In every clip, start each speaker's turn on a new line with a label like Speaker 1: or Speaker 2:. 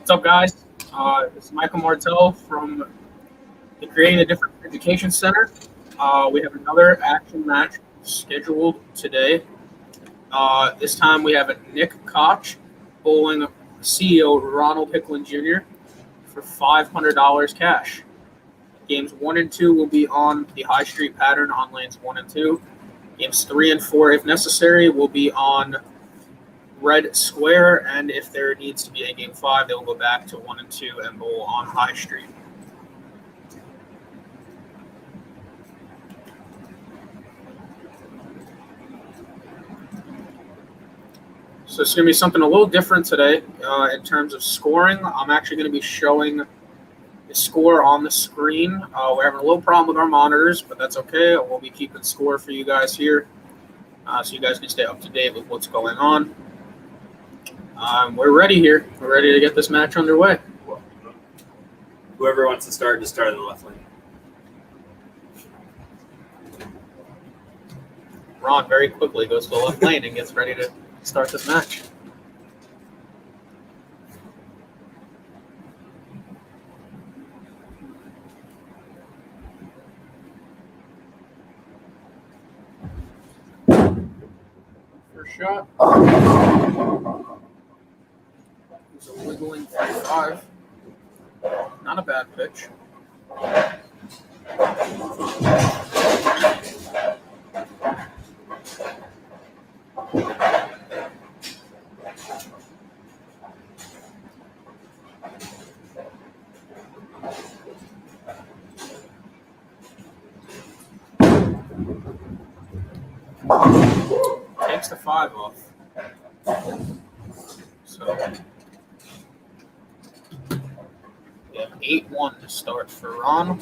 Speaker 1: What's up, guys? It's Michael Martell from the Creating a Difference Education Center. We have another action match scheduled today. This time we have Nick Koch bowling CEO Ronald Hickland Jr. for $500 cash. Games 1 and 2 will be on the High Street pattern on lanes 1 and 2. Games 3 and 4, if necessary, will be on red square, and if there needs to be a game 5, they will go back to 1 and 2 and bowl on High Street. So it's going to be something a little different today in terms of scoring. I'm actually going to be showing the score on the screen. We're having a little problem with our monitors, but that's okay. We'll be keeping score for you guys here so you guys can stay up to date with what's going on. We're ready here. We're ready to get this match underway.
Speaker 2: Whoever wants to start, just start in the left lane.
Speaker 1: Ron very quickly goes to the left lane and gets ready to start this match. First shot. It's a wiggling 35. Not a bad pitch. Takes the 5 off. So we have 8-1 to start for Ron.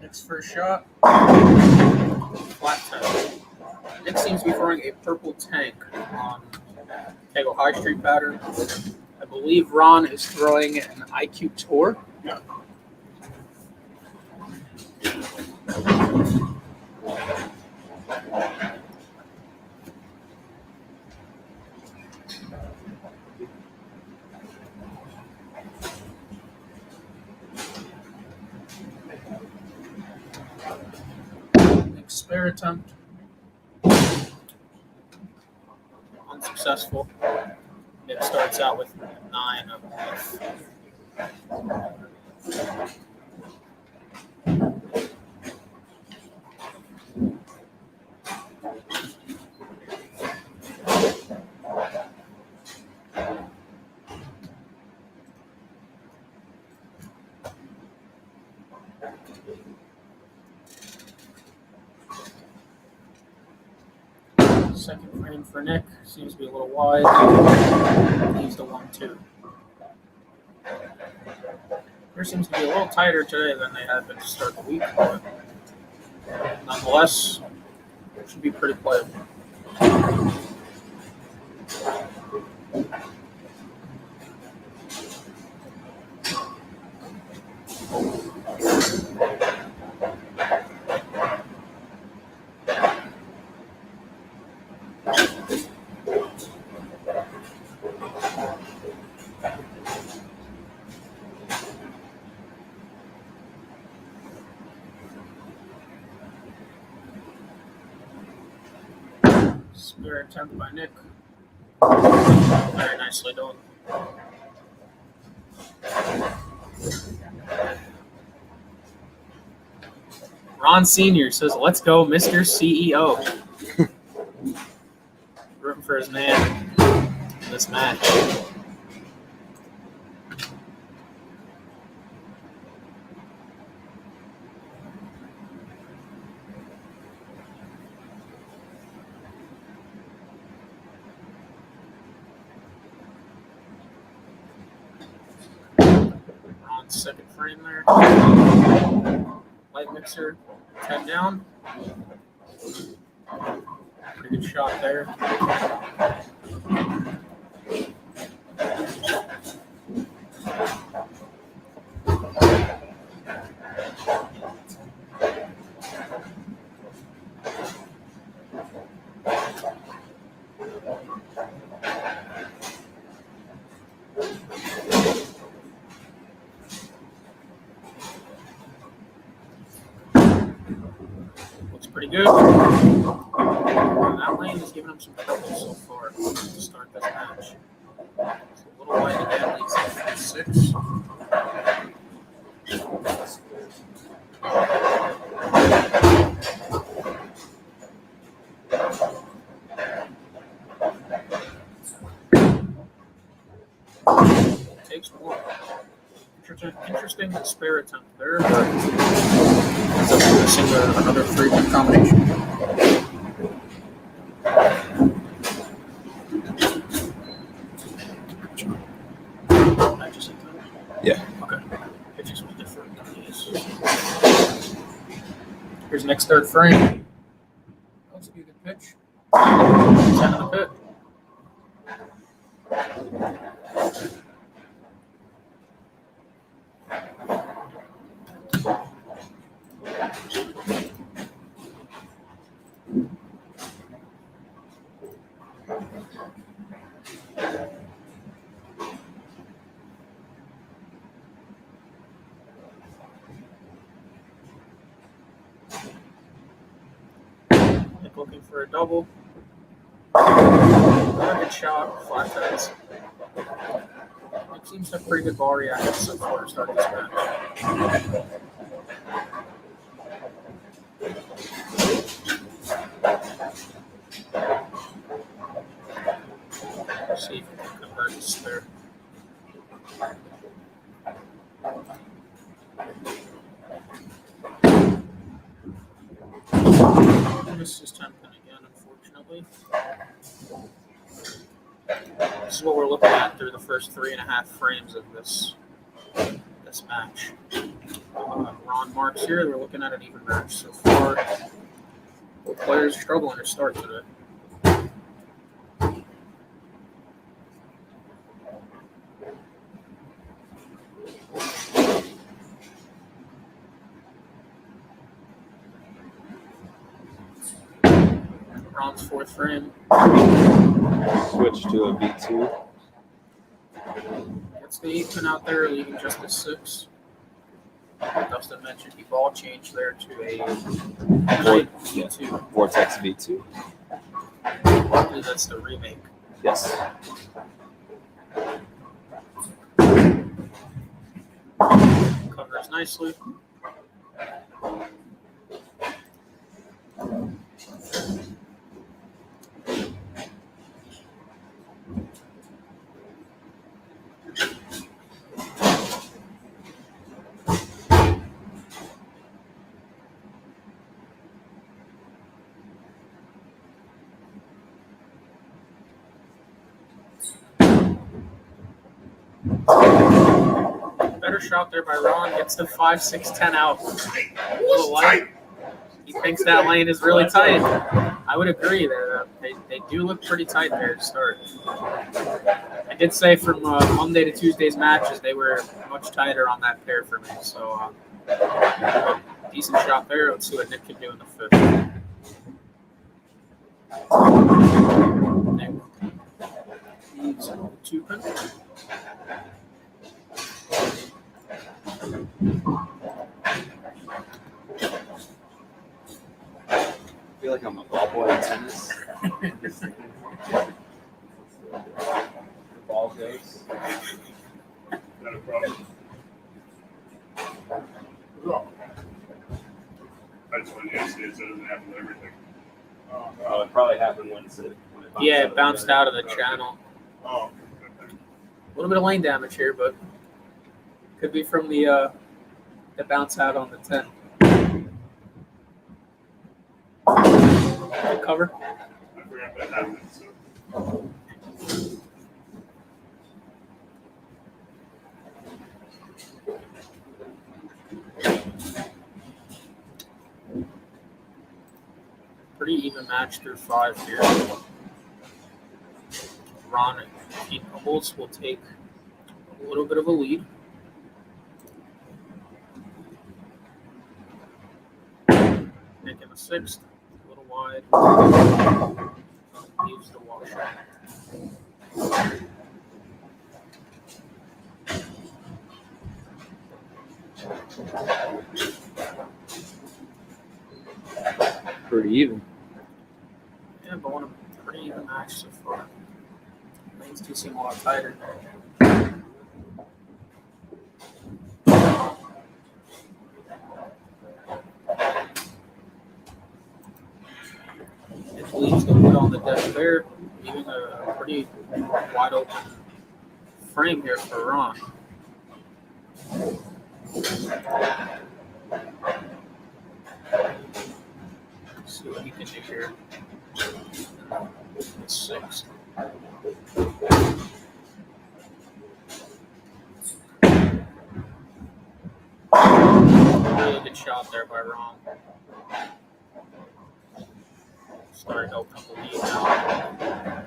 Speaker 1: Nick's first shot. Flat toe. Nick seems to be throwing a purple tank on Kegel High Street pattern. I believe Ron is throwing an IQ Tour.
Speaker 2: Yeah.
Speaker 1: Nick's spare attempt. Unsuccessful. Nick starts out with 9 of F. Second frame for Nick. Seems to be a little wide. Leaves the 1-2. Here seems to be a little tighter today than they had been to start the week, but nonetheless, it should be pretty playable. Spare attempt by Nick. Very nicely done. Ron Sr. says, "Let's go, Mr. CEO." Rooting for his man in this match. Second frame there. Light mixer, 10 down. Pretty good shot there. pretty good. That lane is giving him some trouble so far to start this match. It's a little wide again, leads to 6. Takes 1. Interesting spare attempt there, but ends up missing another 3-1 combination.
Speaker 3: Yeah.
Speaker 1: Okay. Pitches was different. Here's next third frame. That's a good pitch. 10 in the pit. Looking for a double. Another good shot, 5 times. It seems to have pretty good ball reaction so far to start this match. Let's see if we can convert this there. This is 10 pin again, unfortunately. This is what we're looking at through the first 3.5 frames of this match. Ron marks here. We're looking at an even match so far. Both players struggling to start today. Ron's 4th frame.
Speaker 3: Switch to a V2.
Speaker 1: Gets the 8 pin out there, leaving just the 6. Dustin mentioned he ball changed there to a V2.
Speaker 3: Vortex V2.
Speaker 1: I believe that's the remake.
Speaker 3: Yes.
Speaker 1: Covers nicely. Better shot there by Ron. Gets the 5, 6, 10 out. A little light. He thinks that lane is really tight. I would agree there. They do look pretty tight there to start. I did say from Monday to Tuesday's matches, they were much tighter on that pair for me. So, decent shot there. Let's see what Nick can do in the 5th. Nick needs a 2 pin.
Speaker 3: I feel like I'm a ball boy in tennis. The ball goes.
Speaker 2: Not a problem. I just wanted to say it doesn't happen to everything.
Speaker 3: Oh, it probably happened when
Speaker 1: Yeah, it bounced out of the channel.
Speaker 2: Oh,
Speaker 1: A little bit of lane damage here, but could be from the bounce out on the 10. Good cover.
Speaker 2: I forgot that happened. So.
Speaker 1: Pretty even match through 5 here. Ron, if he doubles, will take a little bit of a lead. Nick in the 6th, a little wide. Leaves the walk shot.
Speaker 4: pretty even.
Speaker 1: Yeah, but one a pretty even match so far. Things do seem a lot tighter. It leaves the wood on the deck there, leaving a pretty wide open frame here for Ron. Let's see what he can do here. 6. Really good shot there by Ron. Starting to open up the lead now.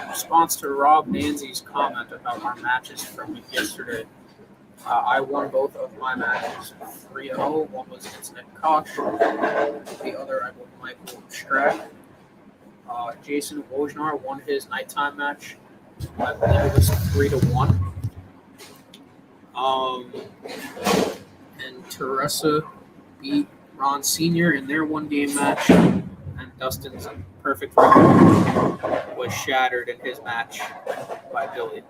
Speaker 1: In response to Rob Nancy's comment about our matches from yesterday, I won both of my matches 3-0. One was against Nick Koch. The other I won Michael Strack. Jason Wojnar won his nighttime match. I believe it was 3-1. And Teresa beat Ron Sr. in their one-game match. And Dustin's perfect record was shattered in his match by Billy.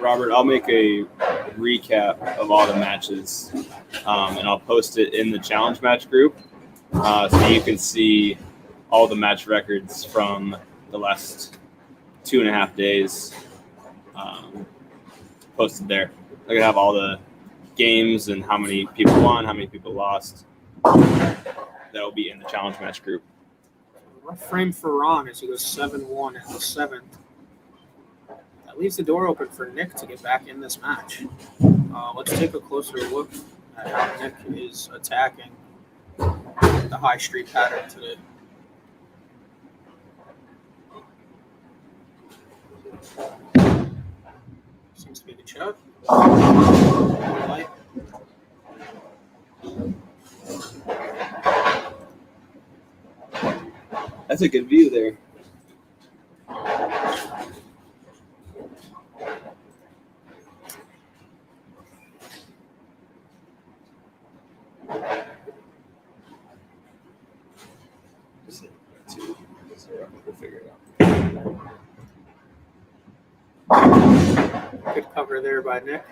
Speaker 4: Robert, I'll make a recap of all the matches, and I'll post it in the challenge match group, so you can see all the match records from the last 2.5 days posted there. I'm going to have all the games and how many people won, how many people lost. That'll be in the challenge match group.
Speaker 1: Rough frame for Ron as he goes 7-1 in the 7th. That leaves the door open for Nick to get back in this match. Let's take a closer look at how Nick is attacking the high street pattern today. Seems to be the chuck. Light.
Speaker 4: That's a good view there. We'll figure it out.
Speaker 1: Good cover there by Nick.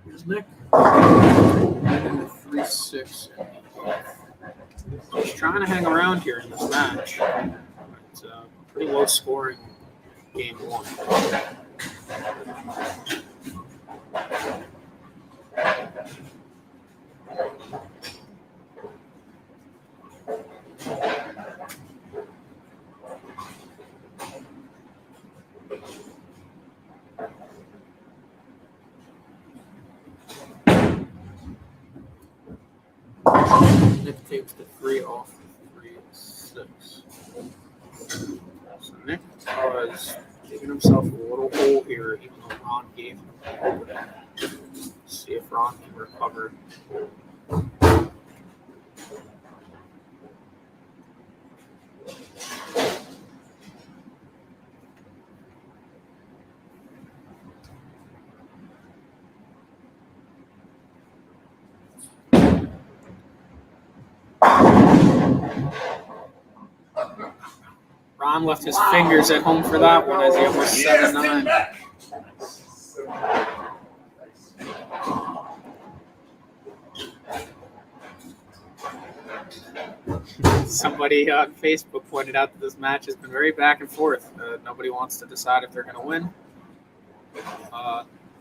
Speaker 1: Here's Nick. And the 3-6 and the 8. He's trying to hang around here in this match. It's a pretty low scoring game 1. Nick takes the 3 off the 3-6. So Nick is giving himself a little hole here, even though Ron gave him a opening. See if Ron can recover. Ron left his fingers at home for that one as he almost 7-9. Somebody on Facebook pointed out that this match has been very back and forth. Nobody wants to decide if they're going to win.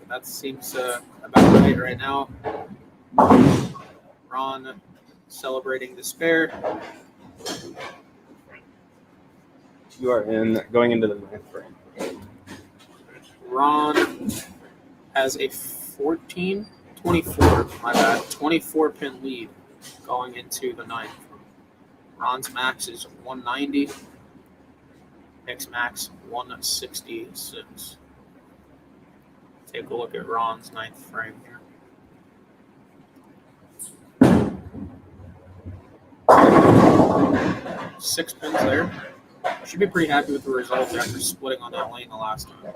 Speaker 1: That seems about right now. Ron celebrating despair.
Speaker 4: You are going into the 9th frame.
Speaker 1: Ron has a 24 pin lead going into the 9th. Ron's max is 190. Nick's max 166. Take a look at Ron's ninth frame here. Six pins there. Should be pretty happy with the result after splitting on that lane the last time.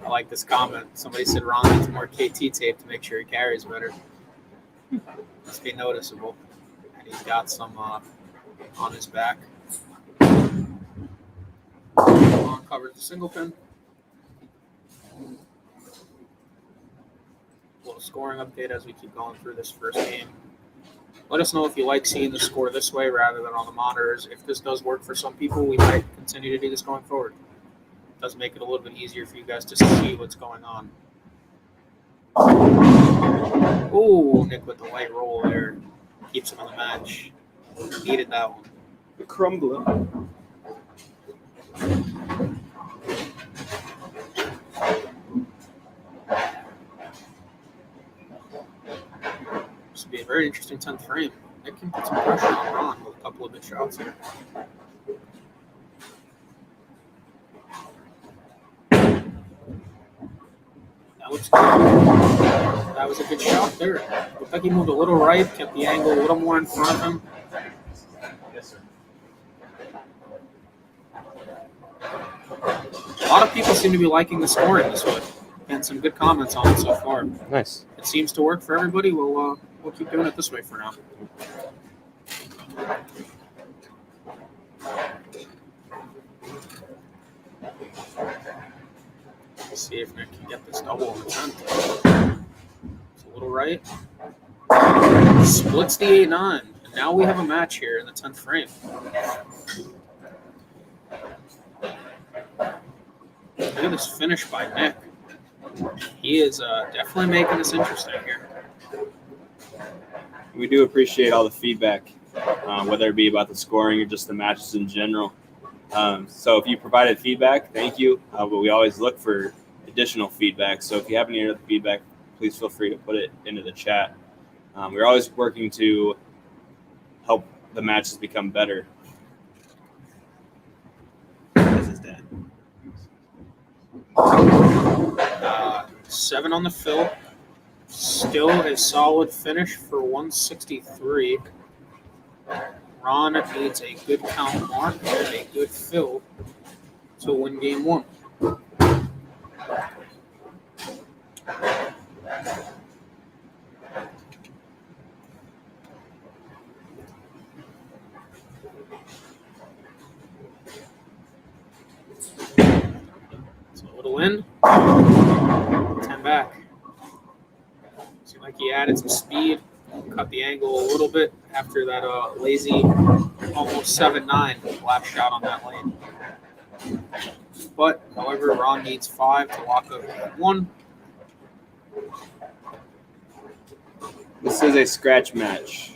Speaker 1: I like this comment. Somebody said Ron needs more KT tape to make sure he carries better. Must be noticeable. And he's got some on his back. Ron covers the single pin. A little scoring update as we keep going through this first game. Let us know if you like seeing the score this way rather than on the monitors. If this does work for some people, we might continue to do this going forward. It does make it a little bit easier for you guys to see what's going on. Ooh, Nick with the light roll there. Keeps him in the match. Needed that one.
Speaker 4: The crumbler.
Speaker 1: This would be a very interesting 10th frame. Nick can put some pressure on Ron with a couple of good shots here. That looks good. That was a good shot there. Looked like he moved a little right, kept the angle a little more in front of him.
Speaker 3: Yes, sir.
Speaker 1: A lot of people seem to be liking the scoring this way. And some good comments on it so far.
Speaker 4: Nice.
Speaker 1: It seems to work for everybody. We'll keep doing it this way for now. Let's see if Nick can get this double on the 10th. It's a little right. Splits the 8-9. And now we have a match here in the 10th frame. Look at this finish by Nick. He is definitely making this interesting here.
Speaker 4: We do appreciate all the feedback, whether it be about the scoring or just the matches in general. So if you provided feedback, thank you. But we always look for additional feedback. So if you have any other feedback, please feel free to put it into the chat. We're always working to help the matches become better.
Speaker 1: 7 on the fill. Still a solid finish for 163. Ron needs a good count mark and a good fill to win game 1. So a little in. 10 back. Seemed like he added some speed, cut the angle a little bit after that lazy almost 7-9 lap shot on that lane. But, however, Ron needs 5 to lock up 1.
Speaker 4: This is a scratch match.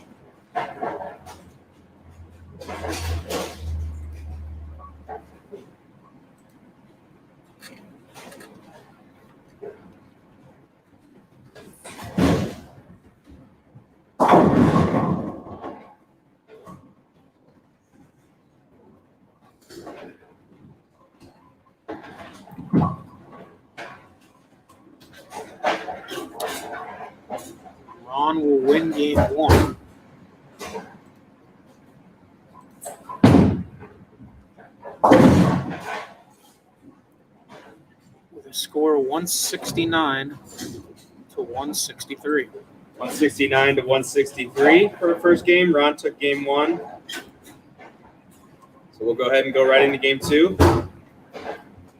Speaker 1: Ron will win game 1. With a score of 169 to 163.
Speaker 4: 169 to 163 for the first game. Ron took game 1. So we'll go ahead and go right into game 2.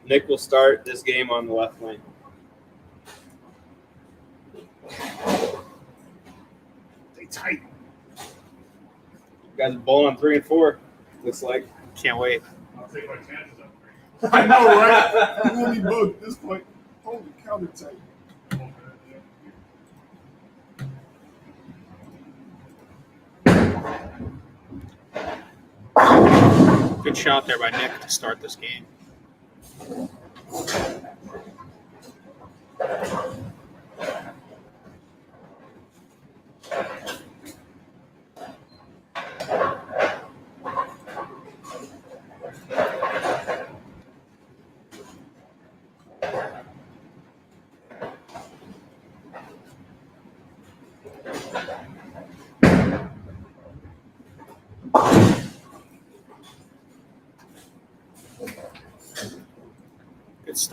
Speaker 4: Nick will start this game on the left lane.
Speaker 2: Stay tight.
Speaker 4: You guys are bowling on 3 and 4, looks like.
Speaker 1: Can't wait.
Speaker 2: I'll take my chances up.
Speaker 5: I know, right? You want me both at this point. Holy cow, they're tight.
Speaker 1: Good shot there by Nick to start this game.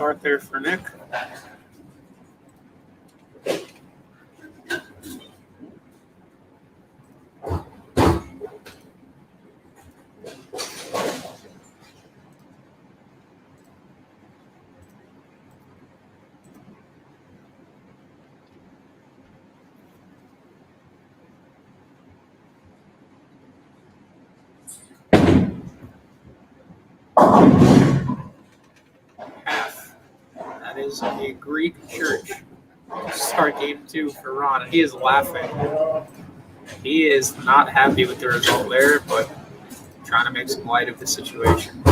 Speaker 1: start there for Nick. Half. That is a Greek church. Start game 2 for Ron. He is laughing. He is not happy with the result there, but trying to make some light of the situation.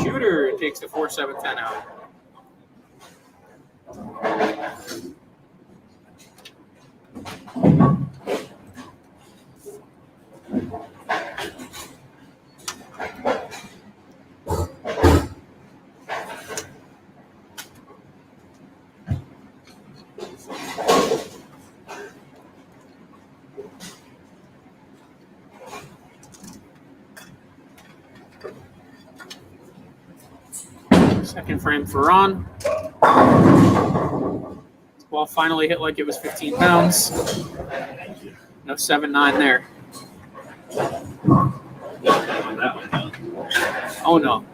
Speaker 1: Shooter takes the 4-7-10 out. Second frame for Ron. Ball finally hit like it was 15 pounds. No 7-9 there. Oh no.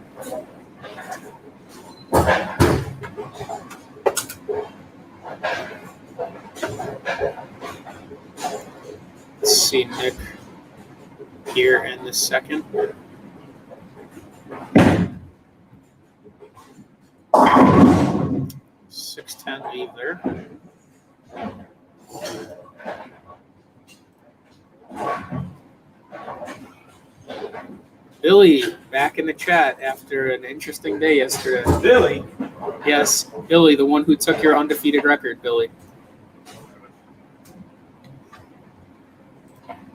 Speaker 1: Let's see Nick here in the second. .610 lead there. Billy back in the chat after an interesting day yesterday.
Speaker 3: Billy.
Speaker 1: Yes, Billy, the one who took your undefeated record, Billy. I'm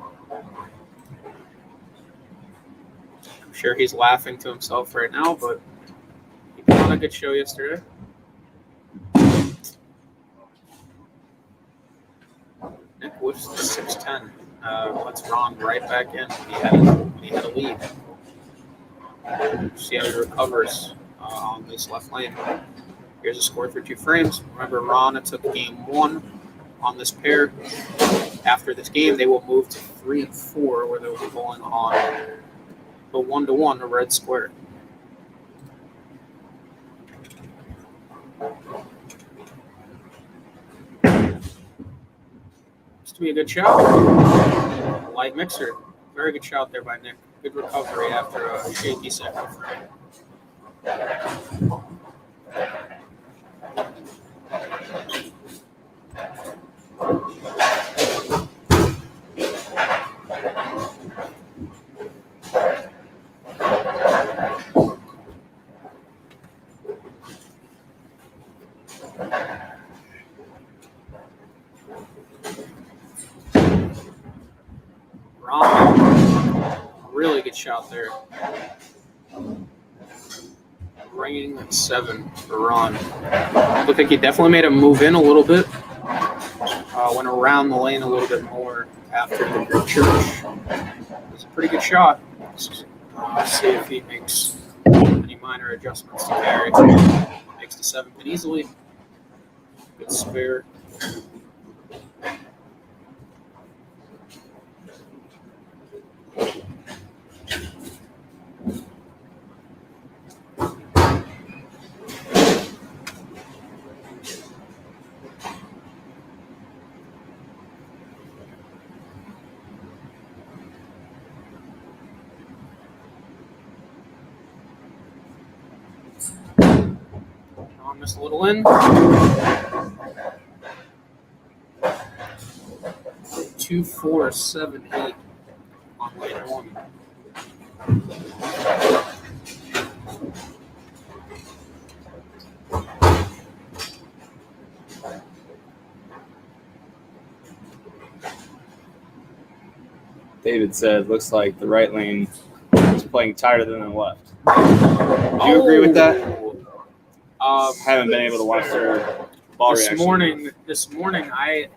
Speaker 1: sure he's laughing to himself right now, but he put on a good show yesterday. Nick whiffs the 610. Let's Ron right back in when he had a lead. See how he recovers on this left lane. Here's a score through 2 frames. Remember, Ron took game 1 on this pair. After this game, they will move to 3 and 4, where they'll be bowling on the 1-1, a red square. To be a good shot. Light mixer. Very good shot there by Nick. Good recovery after a shaky second frame. Really good shot there. Ringing 7 for Ron. Looked like he definitely made a move in a little bit. Went around the lane a little bit more after the Greek church. It was a pretty good shot. Let's see if he makes any minor adjustments to carry. Makes the 7 pin easily. Good spare. Just a little in. 2, 4, 7, 8 on lane 1.
Speaker 4: David said, looks like the right lane is playing tighter than the left. Do you agree with that? I haven't been able to watch their ball ball reaction.
Speaker 1: This morning, I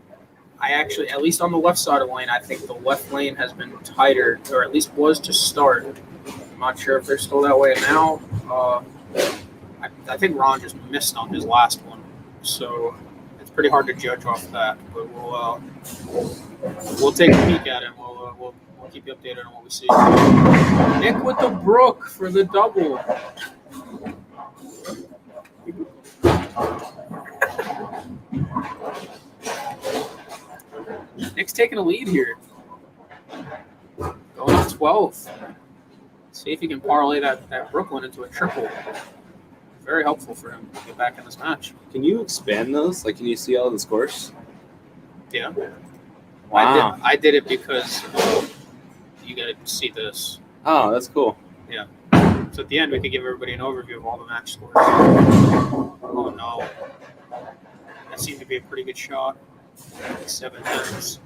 Speaker 1: actually, at least on the left side of the lane, I think the left lane has been tighter, or at least was to start. I'm not sure if they're still that way now. I think Ron just missed on his last one, so it's pretty hard to judge off that. But we'll take a peek at it. And we'll keep you updated on what we see. Nick with the brook for the double. Nick's taking a lead here. Going up 12. See if he can parlay that Brooklyn into a triple. Very helpful for him to get back in this match.
Speaker 4: Can you expand those? Like, can you see all the scores?
Speaker 1: Yeah.
Speaker 4: Wow.
Speaker 1: I did it because you got to see this.
Speaker 4: Oh, that's cool.
Speaker 1: Yeah. So at the end, we could give everybody an overview of all the match scores. Oh, no. That seemed to be a pretty good shot. 7 times.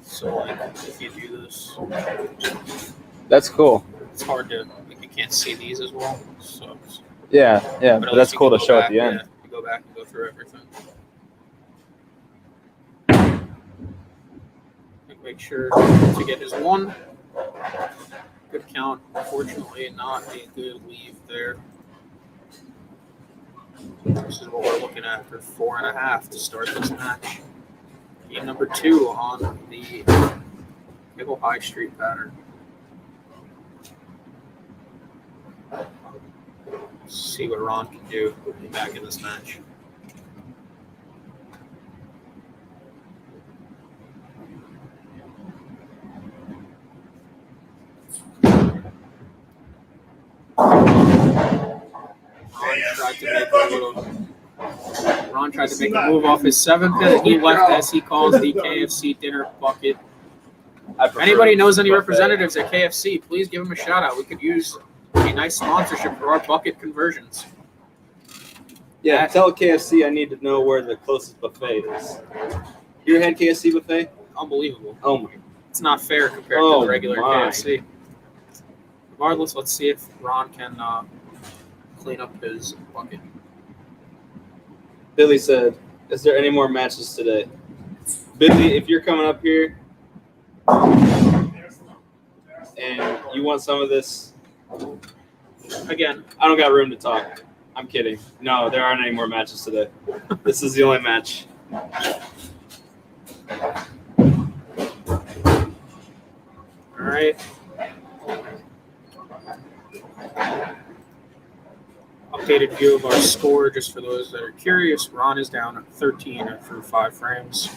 Speaker 1: So, like, if you do this,
Speaker 4: That's cool.
Speaker 1: it's hard to, like, you can't see these as well. So,
Speaker 4: Yeah,
Speaker 1: but at
Speaker 4: but
Speaker 1: least
Speaker 4: that's
Speaker 1: you
Speaker 4: cool
Speaker 1: can
Speaker 4: to
Speaker 1: go
Speaker 4: show
Speaker 1: back,
Speaker 4: at the end.
Speaker 1: Yeah, you go back and go through everything. Make sure to get his one. Good count. Unfortunately, not a good leave there. This is what we're looking at for 4.5 to start this match. Game number 2 on the Middle High Street pattern. Let's see what Ron can do back in this match. Ron tried to make a move off his 7th, and he left as he calls the KFC dinner bucket. If anybody knows any representatives at KFC, please give them a shout out. We could use a nice sponsorship for our bucket conversions.
Speaker 4: Yeah, tell KFC I need to know where the closest buffet is. You ever had KFC buffet?
Speaker 1: Unbelievable.
Speaker 4: Oh my.
Speaker 1: It's not fair compared to the regular KFC. Regardless, let's see if Ron can clean up his bucket.
Speaker 4: Billy said, "Is there any more matches today?" Billy, if you're coming up here and you want some of this,
Speaker 1: Again,
Speaker 4: I don't got room to talk. I'm kidding. No, there aren't any more matches today. This is the only match.
Speaker 1: all right. Updated view of our score, just for those that are curious. Ron is down at 13 through 5 frames.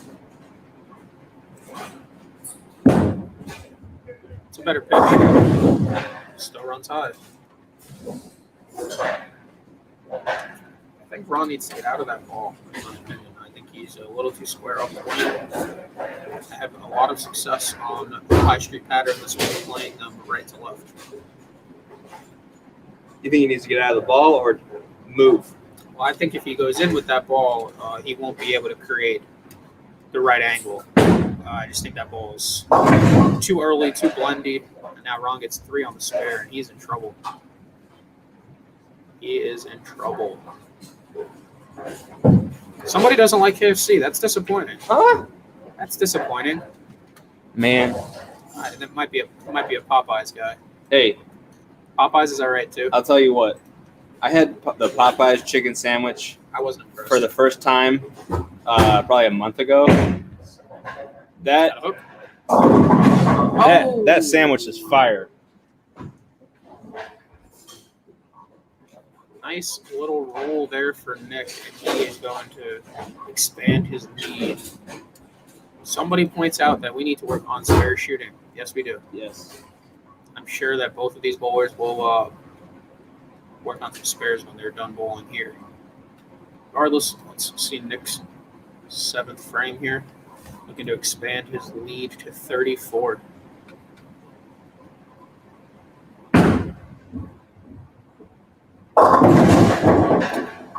Speaker 1: It's a better pitch. Still runs high. I think Ron needs to get out of that ball, in my opinion. I think he's a little too square up the lane. I have a lot of success on the high street pattern this week, playing them right to left.
Speaker 4: You think he needs to get out of the ball or move?
Speaker 1: Well, I think if he goes in with that ball, he won't be able to create the right angle. I just think that ball is too early, too blendy. And now Ron gets 3 on the spare, and he's in trouble. He is in trouble. Somebody doesn't like KFC. That's disappointing.
Speaker 4: Huh?
Speaker 1: That's disappointing.
Speaker 4: Man.
Speaker 1: That might be a Popeyes guy.
Speaker 4: Hey,
Speaker 1: Popeyes is all right too.
Speaker 4: I'll tell you what. I had the Popeyes chicken sandwich
Speaker 1: I wasn't impressed.
Speaker 4: for the first time probably a month ago. That sandwich is fire.
Speaker 1: Nice little roll there for Nick, and he is going to expand his lead. Somebody points out that we need to work on spare shooting. Yes, we do.
Speaker 4: Yes.
Speaker 1: I'm sure that both of these bowlers will work on some spares when they're done bowling here. Regardless, let's see Nick's 7th frame here. Looking to expand his lead to 34.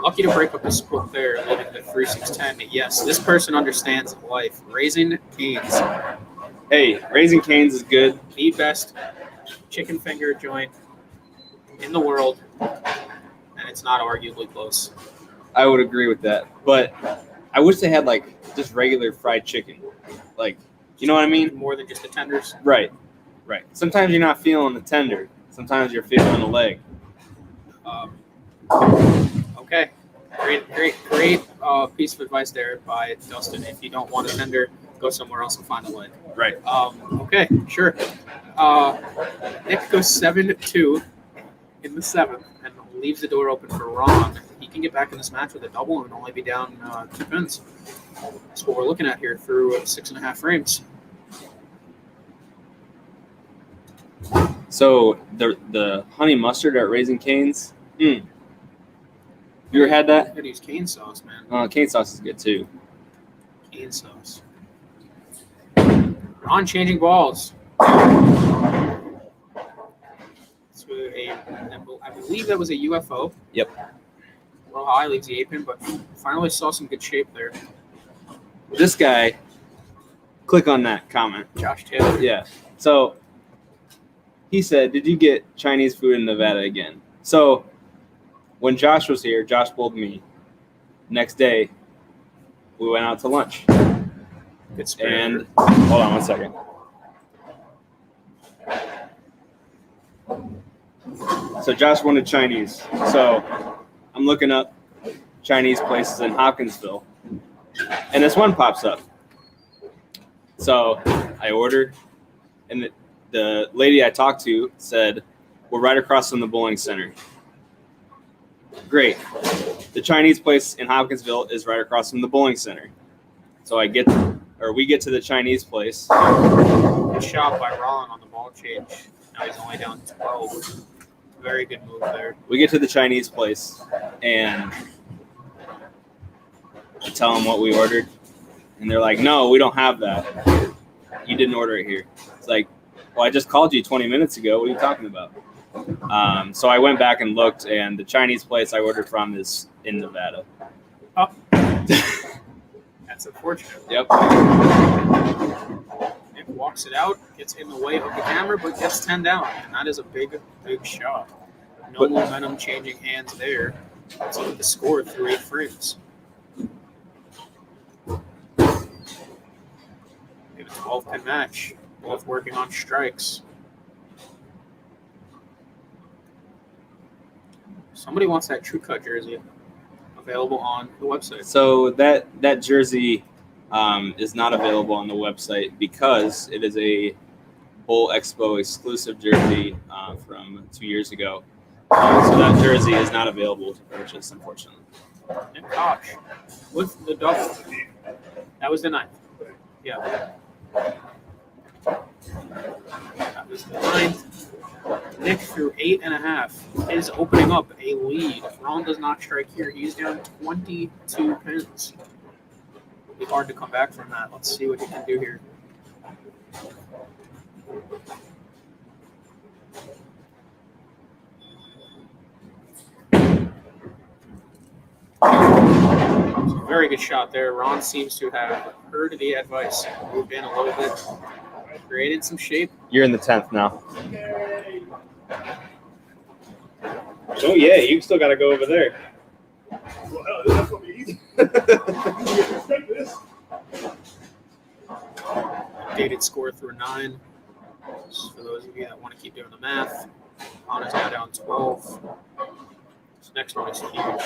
Speaker 1: Lucky to break up the split there, leading to 3-6-10. Yes, this person understands life. Raising Cane's.
Speaker 4: Hey, Raising Cane's is good.
Speaker 1: The best chicken finger joint in the world. And it's not arguably close.
Speaker 4: I would agree with that, but I wish they had like just regular fried chicken, like you know what I mean?
Speaker 1: More than just the tenders.
Speaker 4: Right. Sometimes you're not feeling the tender. Sometimes you're feeling the leg.
Speaker 1: Okay. Great piece of advice there by Dustin. If you don't want a tender, go somewhere else and find a leg.
Speaker 4: Right.
Speaker 1: Okay, sure. Nick goes 7-2 in the 7th and leaves the door open for Ron. He can get back in this match with a double and only be down 2 pins. That's what we're looking at here through 6.5 frames.
Speaker 4: So the honey mustard at Raising Cane's. You ever had that?
Speaker 1: I could use cane sauce, man.
Speaker 4: Cane sauce is good too.
Speaker 1: Cane sauce. Ron changing balls. So I believe that was a UFO.
Speaker 4: Yep.
Speaker 1: Well, high leaves the 8-pin, but finally saw some good shape there.
Speaker 4: This guy, click on that comment.
Speaker 1: Josh Taylor.
Speaker 4: Yeah. So he said, "Did you get Chinese food in Nevada again?" So when Josh was here, Josh pulled me. Next day, we went out to lunch.
Speaker 1: Good spirit.
Speaker 4: And hold on one second. So Josh wanted Chinese. So I'm looking up Chinese places in Hopkinsville, and this one pops up. So I ordered, and the lady I talked to said, "We're right across from the bowling center." Great. The Chinese place in Hopkinsville is right across from the bowling center. So we get to the Chinese place.
Speaker 1: Good shot by Ron on the ball change. Now he's only down 12. Very good move there.
Speaker 4: We get to the Chinese place, and I tell them what we ordered, and they're like, "No, we don't have that. You didn't order it here." It's like, "Well, I just called you 20 minutes ago. What are you talking about?" So I went back and looked, and the Chinese place I ordered from is in Nevada.
Speaker 1: Oh. That's unfortunate.
Speaker 4: Yep.
Speaker 1: Nick walks it out, gets in the way of the camera, but gets 10 down, and that is a big shot. No momentum changing hands there. Let's look at the score through 8 frames. We have a 12-pin match, both working on strikes. Somebody wants that True Cut jersey available on the website.
Speaker 4: So that jersey is not available on the website because it is a Bowl Expo exclusive jersey from 2 years ago. So that jersey is not available to purchase, unfortunately.
Speaker 1: Nick Koch with the double. That was the 9th. Yeah. That was the 9th. Nick through 8.5 is opening up a lead. Ron does not strike here. He's down 22 pins. It'll be hard to come back from that. Let's see what he can do here. Very good shot there. Ron seems to have heard the advice, moved in a little bit, created some shape.
Speaker 4: You're in the 10th now. Oh, yeah, you still got to go over there.
Speaker 5: Well, hell, that's gonna be easy. Respect this.
Speaker 1: Updated score through 9. Just for those of you that want to keep doing the math, Ron is now down 12. This next one is huge.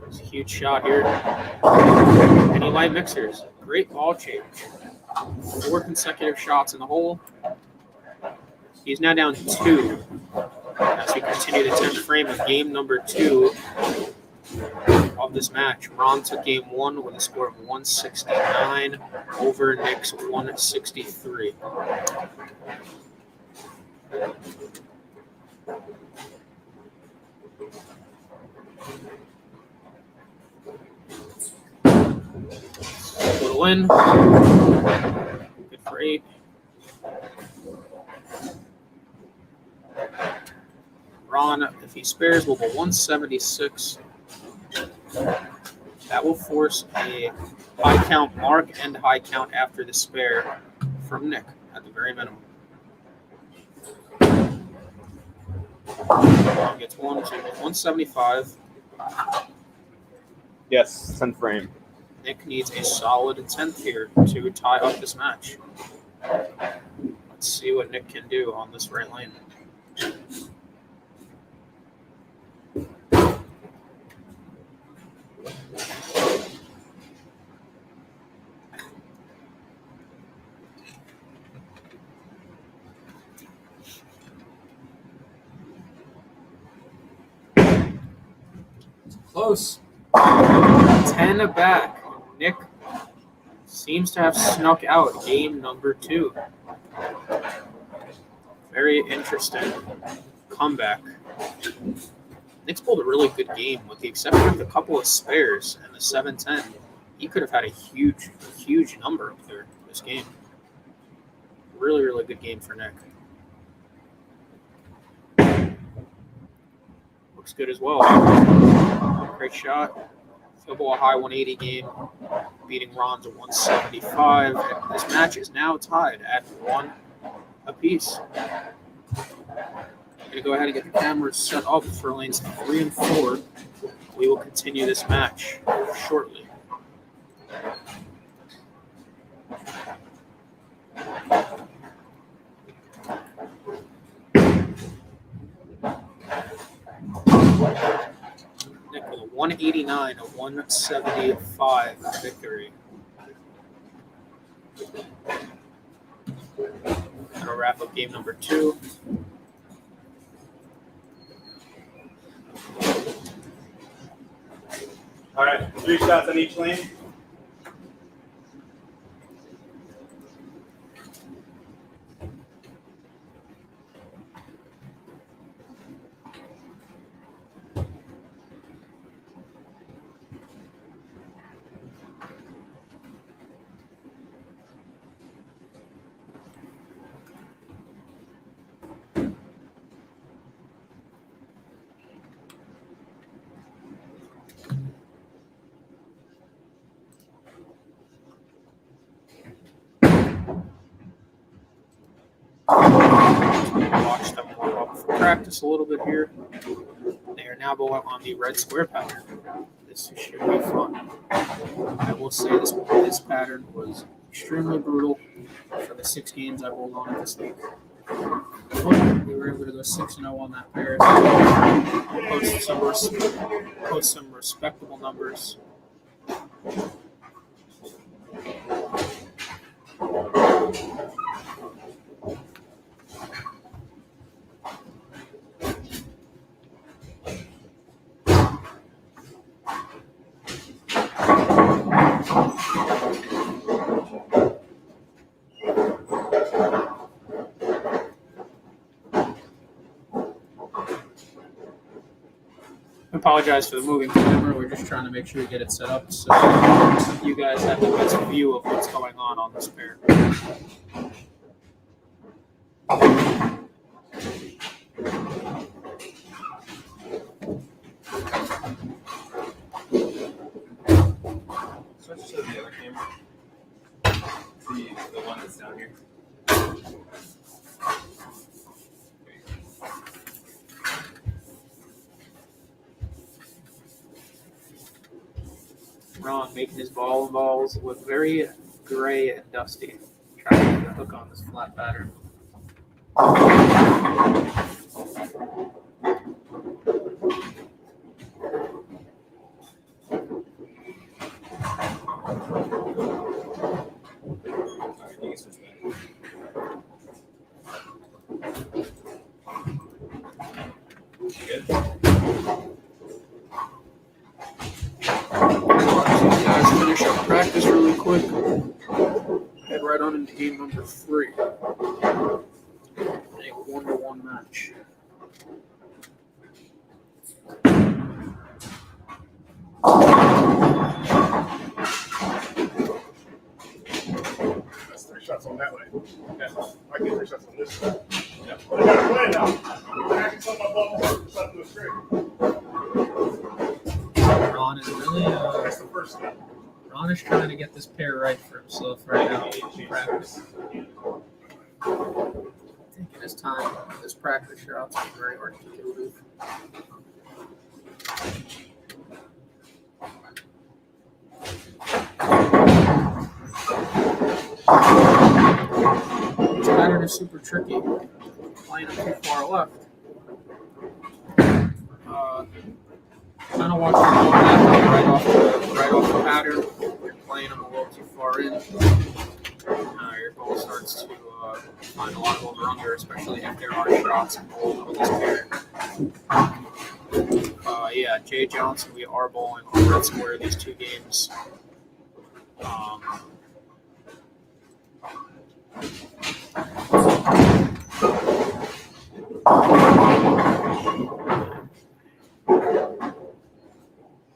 Speaker 1: It's a huge shot here. Any light mixers. Great ball change. 4 consecutive shots in the hole. He's now down 2 as we continue the 10th frame of game number 2 of this match. Ron took game 1 with a score of 169 over Nick's 163. Little in. Good for 8. Ron, if he spares, will go 176. That will force a high count mark and high count after the spare from Nick at the very minimum. Gets 175.
Speaker 4: Yes, 10th frame.
Speaker 1: Nick needs a solid 10th here to tie up this match. Let's see what Nick can do on this right lane. Close. 10 back. Nick seems to have snuck out game number 2. Very interesting comeback. Nick's pulled a really good game, with the exception of a couple of spares and the 7-10. He could have had a huge number up there in this game. Really, really good game for Nick. Looks good as well. Great shot. Field goal, a high 180 game, beating Ron to 175. And this match is now tied at 1 apiece. I'm going to go ahead and get the cameras set up for lanes 3 and 4. We will continue this match shortly. Nick with a 189, a 175 victory. That'll wrap up game number 2.
Speaker 2: All right, 3 shots on each lane.
Speaker 1: Watch them warm up for practice a little bit here. They are now going on the red square pattern. This should be fun. I will say this pattern was extremely brutal for the 6 games I rolled on at this league. But we were able to go 6-0 on that pair. Post some respectable numbers. I apologize for the moving camera. We're just trying to make sure we get it set up so you guys have the best view of what's going on this pair.
Speaker 4: Switch to the other camera. The one that's down here.
Speaker 1: Ron making his balls look very gray and dusty. Trying to get the hook on this flat pattern. Finish up practice really quick. Head right on into game number 3. A 1-1 match.
Speaker 2: That's 3 shots on that lane. Yeah. I get 3 shots on this side. Yeah. But I got a plan now. I can set my ball shot to a straight.
Speaker 1: Ron is really
Speaker 2: That's the first step.
Speaker 1: Ron is trying to get this pair right for himself right now in practice. taking his time. His practice shots are very articulative. This pattern is super tricky. Playing him too far left. Kind of watching the ball right off the pattern. You're playing him a little too far in. Your ball starts to find a lot of over-under, especially if there are shots involved on this pair. Yeah, Jay Johnson, we are bowling on red square these two games.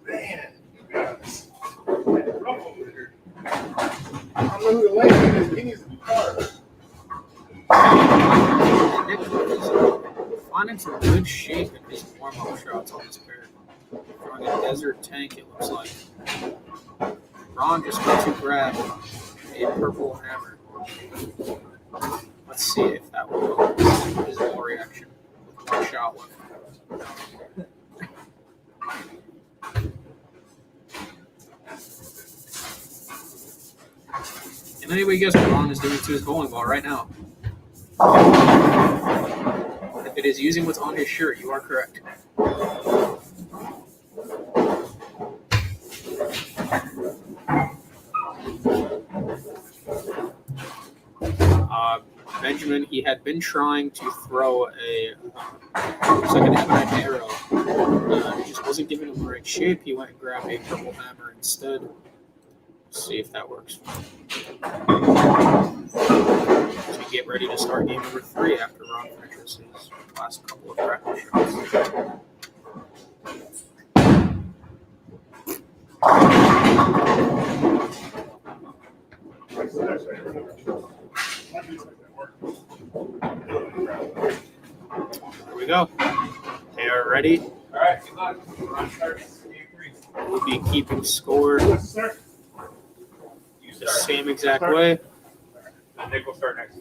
Speaker 2: Man, you guys. Rough over here. I don't know who the lady is. He needs to be hard.
Speaker 1: Nick is finding some good shape in his warm-up shots on this pair. Throwing a desert tank, it looks like. Ron just went to grab a purple hammer. Let's see if that will help his ball reaction with one shot left. And anyway, guess what Ron is doing to his bowling ball right now? If it is using what's on his shirt, you are correct. Benjamin, he had been trying to throw looks like an ebonite arrow. It just wasn't giving him the right shape. He went and grabbed a purple hammer instead. Let's see if that works. So we get ready to start game number 3 after Ron finishes his last couple of practice shots. Here we go. They are ready.
Speaker 2: All right, good luck. Ron starts game 3.
Speaker 1: We'll be keeping score
Speaker 2: You
Speaker 1: the
Speaker 2: start.
Speaker 1: same exact way.
Speaker 2: And Nick will start next.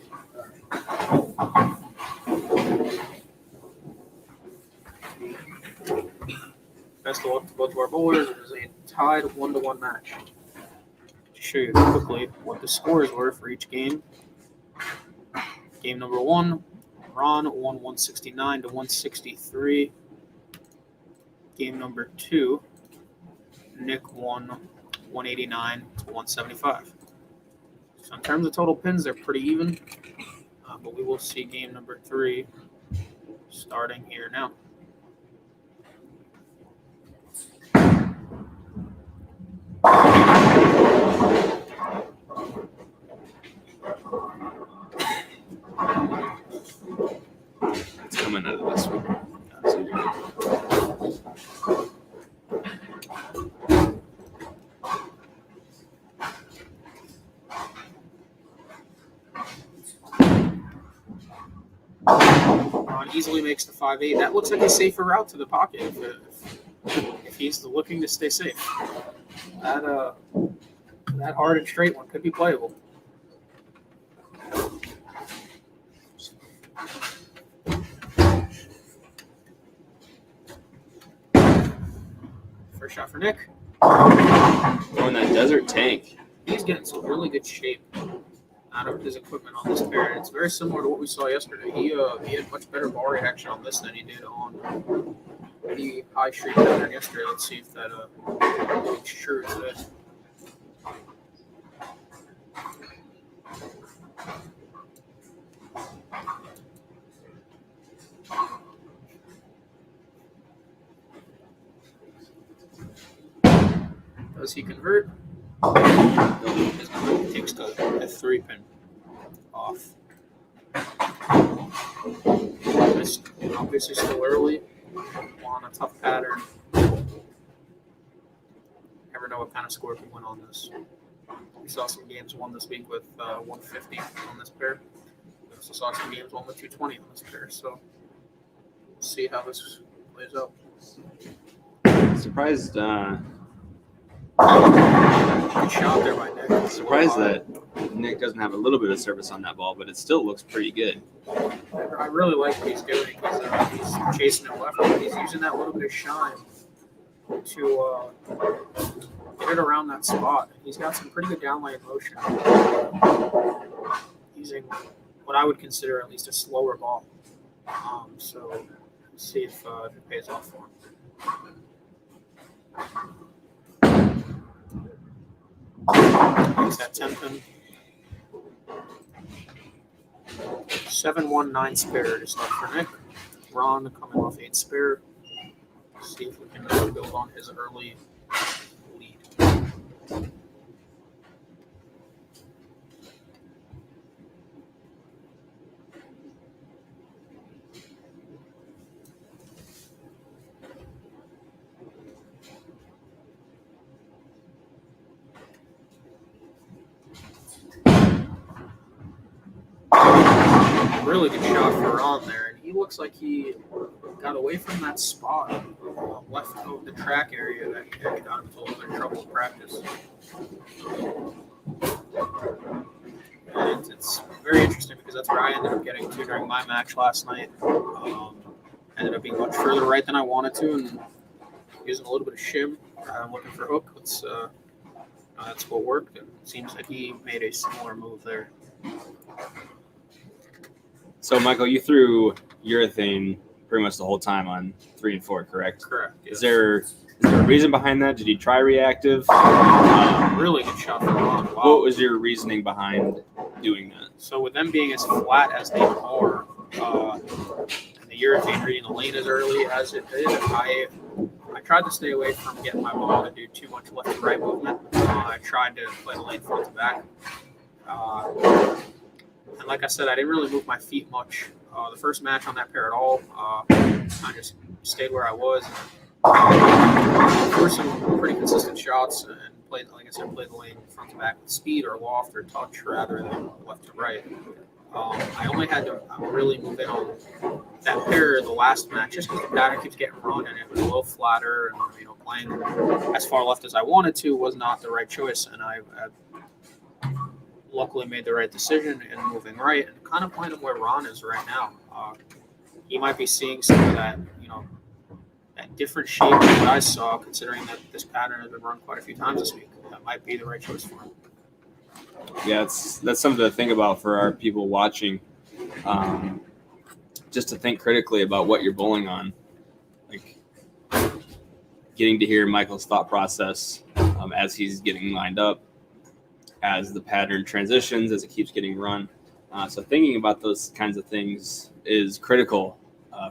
Speaker 1: Best of luck to both of our bowlers. It is a tied 1-1 match. To show you quickly what the scores were for each game. Game number 1, Ron won 169 to 163. Game number 2, Nick won 189 to 175. So in terms of total pins, they're pretty even. But we will see game number 3 starting here now.
Speaker 4: It's coming out of this one.
Speaker 1: Ron easily makes the 5-8. That looks like a safer route to the pocket if he's looking to stay safe. That hard and straight one could be playable. First shot for Nick.
Speaker 4: Throwing that desert tank.
Speaker 1: He's getting some really good shape out of his equipment on this pair. It's very similar to what we saw yesterday. He had much better ball reaction on this than he did on the high street pattern yesterday. Let's see if that holds true today. Does he convert? No, he does not. He takes the 3-pin off. It's obviously still early on a tough pattern. Never know what kind of score can win on this. We saw some games won this week with 150 on this pair. We also saw some games won with 220 on this pair. So we'll see how this plays out.
Speaker 4: Surprised
Speaker 1: Good shot there by Nick.
Speaker 4: Surprised that Nick doesn't have a little bit of service on that ball, but it still looks pretty good.
Speaker 1: I really like what he's doing. He's chasing it left, but he's using that little bit of shine to get it around that spot. He's got some pretty good downline motion using what I would consider at least a slower ball. So let's see if it pays off for him. Makes that 10 pin. 7-1-9 spare to start for Nick. Ron coming off 8 spare. See if we can build on his early lead. Really good shot for Ron there, and he looks like he got away from that spot left of the track area that he got him into a little bit of trouble in practice. And it's very interesting because that's where I ended up getting to during my match last night. Ended up being much further right than I wanted to, and using a little bit of shim. I'm looking for hook. That's what worked, and it seems that he made a similar move there.
Speaker 4: So, Michael, you threw urethane pretty much the whole time on 3 and 4, correct?
Speaker 1: Correct. Yes.
Speaker 4: Is there a reason behind that? Did you try reactive?
Speaker 1: Really good shot from Ron. Wow.
Speaker 4: What was your reasoning behind doing that?
Speaker 1: So with them being as flat as they are, and the urethane reading the lane as early as it did, I tried to stay away from getting my ball to do too much left and right movement. I tried to play the lane front to back. And like I said, I didn't really move my feet much. The first match on that pair at all, I just stayed where I was. Threw some pretty consistent shots and played the lane front to back with speed or loft or touch rather than left to right. I only had to really move in on that pair the last match just because the pattern keeps getting run and it was a little flatter, and playing as far left as I wanted to was not the right choice, and I luckily made the right decision in moving right and kind of playing him where Ron is right now. He might be seeing some of that, that different shape that I saw, considering that this pattern has been run quite a few times this week. That might be the right choice for him.
Speaker 4: Yeah, that's something to think about for our people watching. Just to think critically about what you're bowling on. Like getting to hear Michael's thought process as he's getting lined up, as the pattern transitions, as it keeps getting run. So thinking about those kinds of things is critical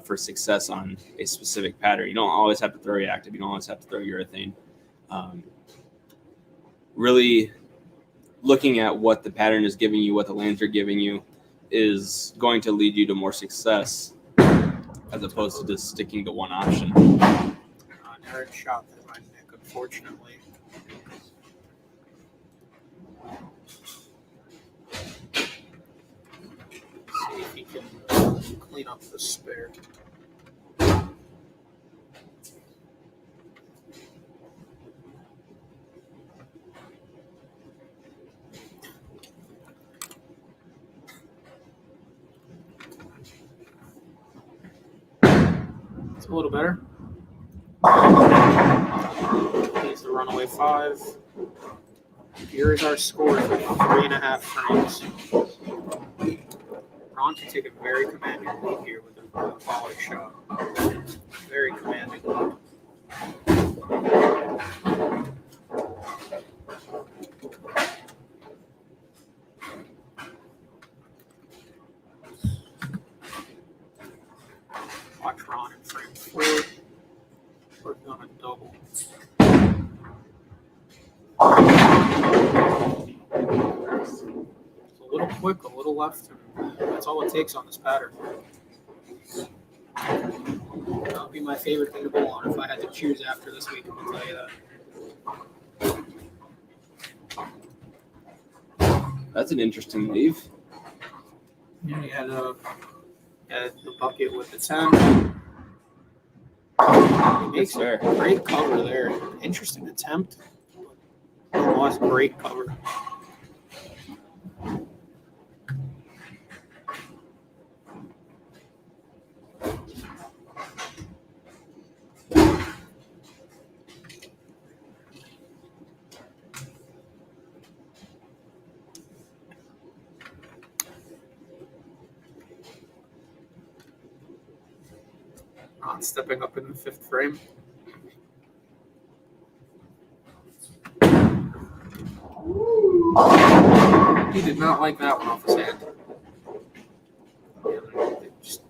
Speaker 4: for success on a specific pattern. You don't always have to throw reactive. You don't always have to throw urethane. Really looking at what the pattern is giving you, what the lanes are giving you, is going to lead you to more success as opposed to just sticking to one option.
Speaker 1: Nerd shot there by Nick, unfortunately. See if he can clean up the spare. It's a little better. He's the runaway 5. Here's our score for 3.5 frames. Ron can take a very commanding lead here with a quality shot. Very commanding lead. Watch Ron in frame 4. Working on a double. It's a little quick, a little left, and that's all it takes on this pattern. That would be my favorite thing to bowl on if I had to choose after this week, I'll tell you that.
Speaker 4: That's an interesting leave.
Speaker 1: Yeah, he had the bucket with the 10. He makes a great cover there. Interesting attempt. A Oh, that's a great cover. Not stepping up in the 5th frame. He did not like that one off his hand. Just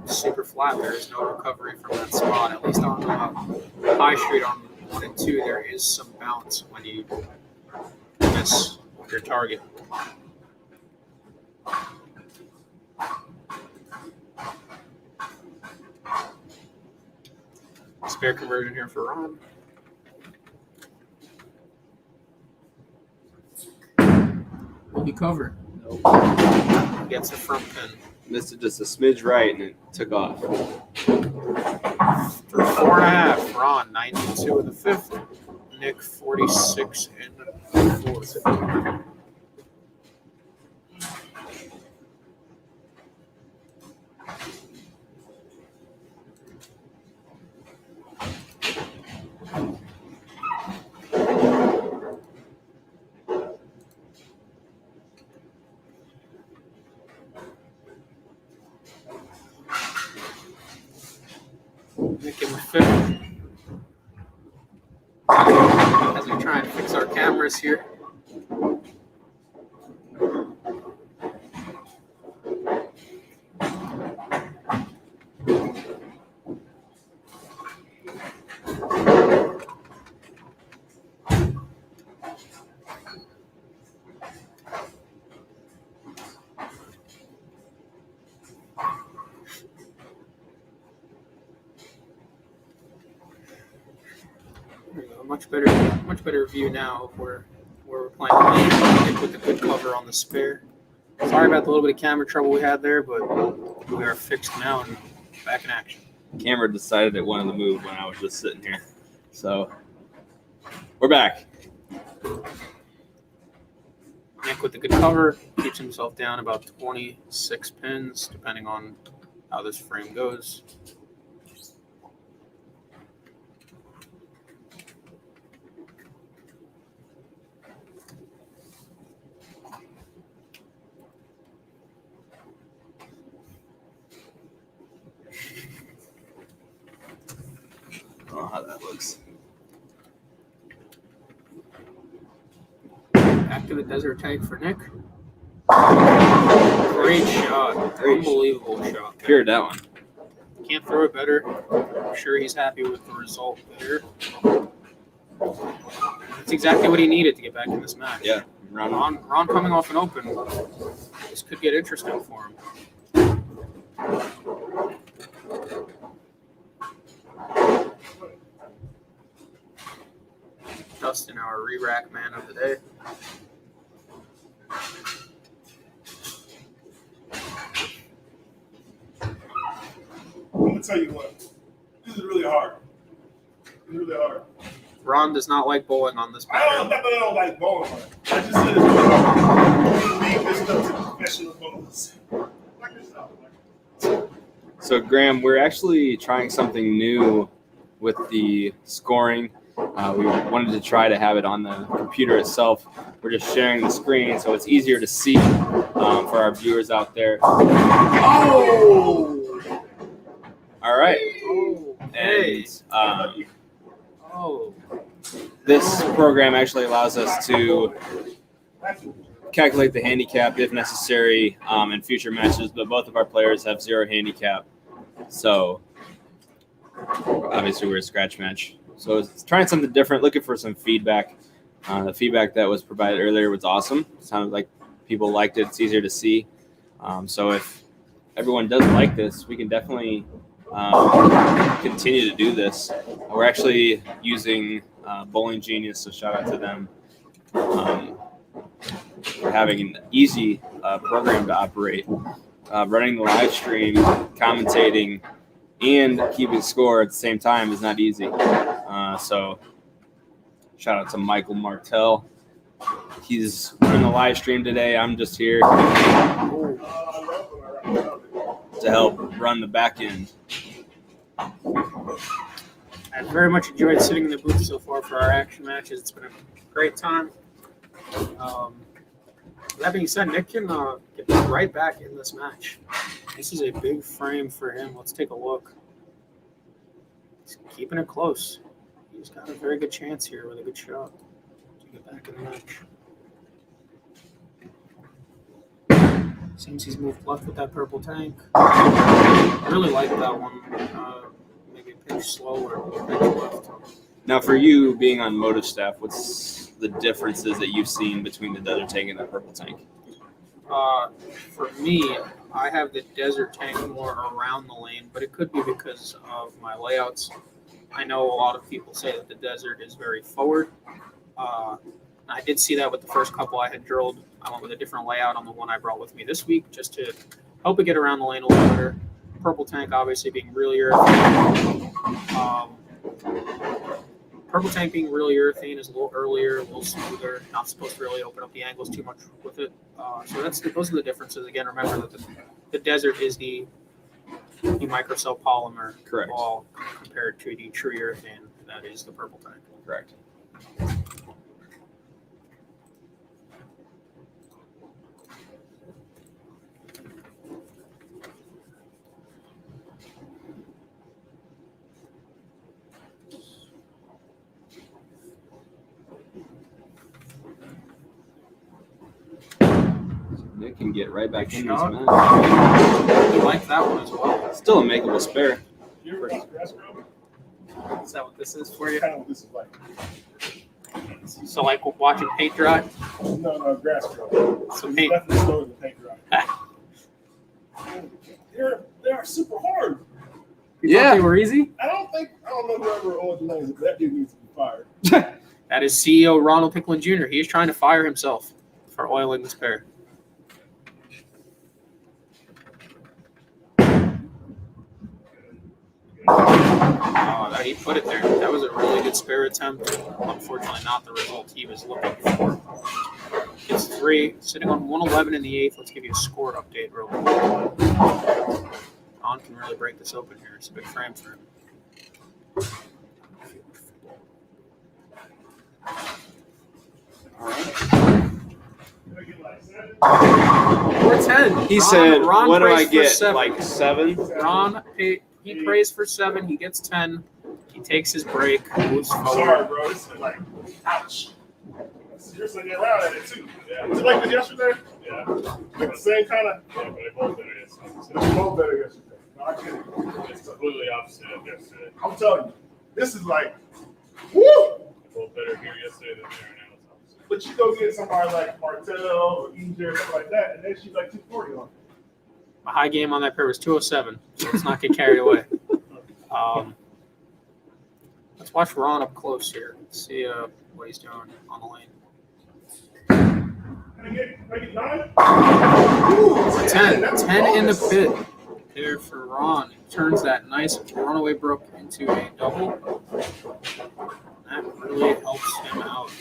Speaker 1: super flat. There is no recovery from that spot. At least on High Street on 1 and 2, there is some bounce when you miss your target. Spare conversion here for Ron. Will he cover?
Speaker 4: Nope.
Speaker 1: Gets the front pin.
Speaker 4: Missed it just a smidge right, and it took off.
Speaker 1: For 4.5, Ron 92 in the 5th, Nick 46 in the 4th. Nick in the 5th. As we try and fix our cameras here. Much better view now of where we're playing with a good cover on the spare. Sorry about the little bit of camera trouble we had there, but we are fixed now and back in action.
Speaker 4: Camera decided it wanted to move when I was just sitting here. So we're back.
Speaker 1: Nick with a good cover, keeps himself down about 26 pins, depending on how this frame goes.
Speaker 4: I don't know how that looks.
Speaker 1: Back to the desert tank for Nick. Great shot. Unbelievable shot.
Speaker 4: Cured that one.
Speaker 1: Can't throw it better. I'm sure he's happy with the result there. That's exactly what he needed to get back in this match.
Speaker 4: Yeah.
Speaker 1: Ron coming off an open. This could get interesting for him. Dustin, our re-rack man of the day.
Speaker 5: I'm gonna tell you what. This is really hard. It's really hard.
Speaker 1: Ron does not like bowling on this
Speaker 5: I
Speaker 1: pattern.
Speaker 5: don't like bowling. I just said it's really hard. We leave this stuff to professional bowlers. Like yourself.
Speaker 4: So, Graham, we're actually trying something new with the scoring. We wanted to try to have it on the computer itself. We're just sharing the screen, so it's easier to see for our viewers out there.
Speaker 1: Oh!
Speaker 4: All right.
Speaker 1: Okay.
Speaker 4: And
Speaker 1: Oh.
Speaker 4: this program actually allows us to calculate the handicap if necessary in future matches, but both of our players have 0 handicap. So obviously we're a scratch match. So it's trying something different, looking for some feedback. The feedback that was provided earlier was awesome. It sounded like people liked it. It's easier to see. So if everyone does like this, we can definitely continue to do this. We're actually using Bowling Genius, so shout out to them for having an easy program to operate. Running the live stream, commentating, and keeping score at the same time is not easy. So shout out to Michael Martell He's running the live stream today. I'm just here
Speaker 2: I love when I love it.
Speaker 4: to help run the back end.
Speaker 1: I've very much enjoyed sitting in the booth so far for our action matches. It's been a great time. That being said, Nick can get right back in this match. This is a big frame for him. Let's take a look. He's keeping it close. He's got a very good chance here with a good shot to get back in the match. Seems he's moved left with that purple tank. I really like that one. Maybe a pinch slower, pinch left.
Speaker 4: Now, for you being on motive staff, what's the differences that you've seen between the desert tank and the purple tank?
Speaker 1: For me, I have the desert tank more around the lane, but it could be because of my layouts. I know a lot of people say that the desert is very forward. I did see that with the first couple I had drilled. I went with a different layout on the one I brought with me this week just to help it get around the lane a little better. Purple tank obviously being really urethane. Purple tank being really urethane is a little earlier, a little smoother, not supposed to really open up the angles too much with it. So those are the differences. Again, remember that the desert is the microcell polymer
Speaker 4: Correct.
Speaker 1: ball compared to the true urethane that is the purple tank.
Speaker 4: Correct. Nick can get right back in this
Speaker 1: Shot.
Speaker 4: match.
Speaker 1: I like that one as well.
Speaker 4: Still a makeable spare.
Speaker 2: You ever got grass grub?
Speaker 1: Is that what this is for you?
Speaker 2: Kind of what this is like.
Speaker 1: So like watching paint dry?
Speaker 2: No, grass grub.
Speaker 1: So
Speaker 2: It's
Speaker 1: paint.
Speaker 2: definitely slower than paint dry. They are super hard.
Speaker 1: You thought they were easy?
Speaker 2: I don't know whoever owns the names, but that dude needs to be fired.
Speaker 1: That is CEO Ronald Hickland Jr. He is trying to fire himself for oiling this pair. Oh, he put it there. That was a really good spare attempt. Unfortunately, not the result he was looking for. It's 3, sitting on 111 in the 8th. Let's give you a score update real quick. Ron can really break this open here. It's a big frame for him. All right. 410.
Speaker 4: He said,
Speaker 1: Ron
Speaker 4: what do I
Speaker 1: prays for
Speaker 4: get?
Speaker 1: 7.
Speaker 4: Like 7?
Speaker 1: Ron, he prays for 7. He gets 10. He takes his break, moves
Speaker 2: I'm
Speaker 1: forward.
Speaker 2: sorry, bro. This is like, ouch. You're swinging around at it too. Yeah. Was it like this yesterday? Yeah. Like the same kind of. Yeah, but they both better yesterday. They both better yesterday. No, I get it. It's completely opposite of yesterday. I'm telling you, this is like, woo! They both better here yesterday than there now. It's opposite. But you go get somebody like Martell or EJ or something like that, and then she's like 240 on.
Speaker 1: My high game on that pair was 207, so let's not get carried away. Let's watch Ron up close here. Let's see what he's doing on the lane.
Speaker 2: Can I get 9?
Speaker 1: 10 in the pit there for Ron. He turns that nice runaway brook into a double. That really helps him out.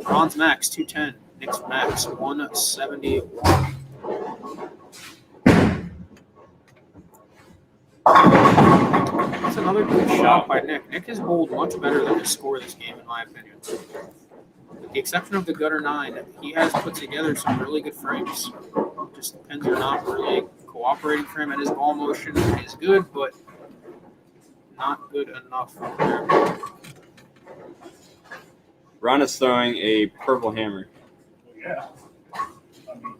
Speaker 1: Ron's max 210. Nick's max 171. That's another good shot by Nick. Nick has bowled much better than his score this game, in my opinion. With the exception of the gutter 9, he has put together some really good frames. Just the pins are not really cooperating for him, and his ball motion is good, but not good enough.
Speaker 4: Ron is throwing a purple hammer.
Speaker 2: Yeah. I mean,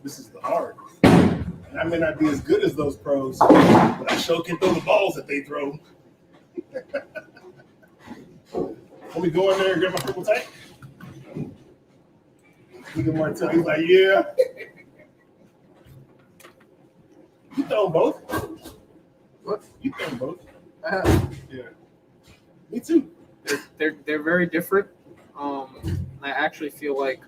Speaker 2: this is the hard. And I may not be as good as those pros, but I sure can throw the balls that they throw. Let me go in there and get my purple tank. Look at Martell. He's like, yeah. You throw both?
Speaker 1: What?
Speaker 2: You throw both? Yeah. Me too.
Speaker 1: They're very different. I actually feel like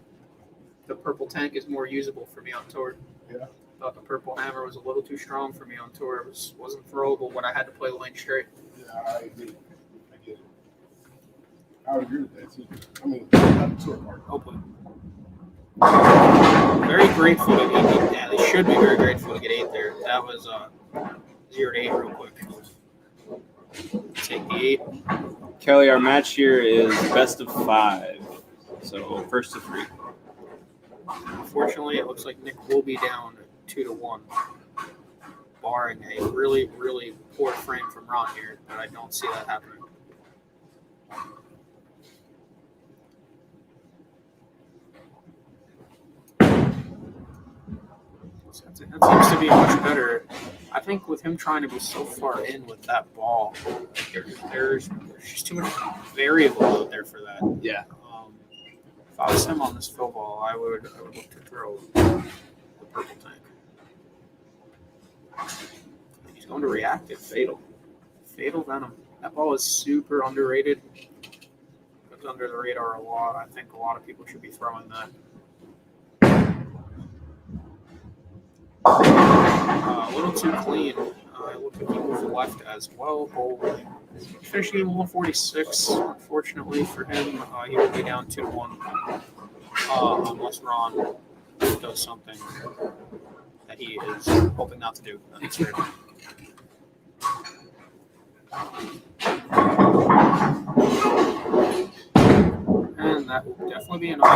Speaker 1: the purple tank is more usable for me on tour.
Speaker 2: Yeah.
Speaker 1: I thought the purple hammer was a little too strong for me on tour. It wasn't throwable when I had to play the lane straight.
Speaker 2: Yeah, I agree. I get it. I would agree with that too. I mean, not too apart.
Speaker 1: Hopefully. Very grateful to get. Yeah, they should be very grateful to get 8 there. That was 0 to 8 real quick. Take the 8.
Speaker 4: Kelly, our match here is best of 5. So first to 3.
Speaker 1: Unfortunately, it looks like Nick will be down 2 to 1, barring a really, really poor frame from Ron here, but I don't see that happening. So that seems to be much better. I think with him trying to be so far in with that ball, there's just too much variable out there for that.
Speaker 4: Yeah.
Speaker 1: If I was him on this fill ball, I would look to throw the purple tank. He's going to reactive. Fatal Venom. That ball is super underrated. Goes under the radar a lot. I think a lot of people should be throwing that. A little too clean. It looked like he moved left as well. Bowling. Finished game 146. Unfortunately for him, he will be down 2 to 1. Unless Ron does something that he is hoping not to do. That's fair. And that will definitely be enough.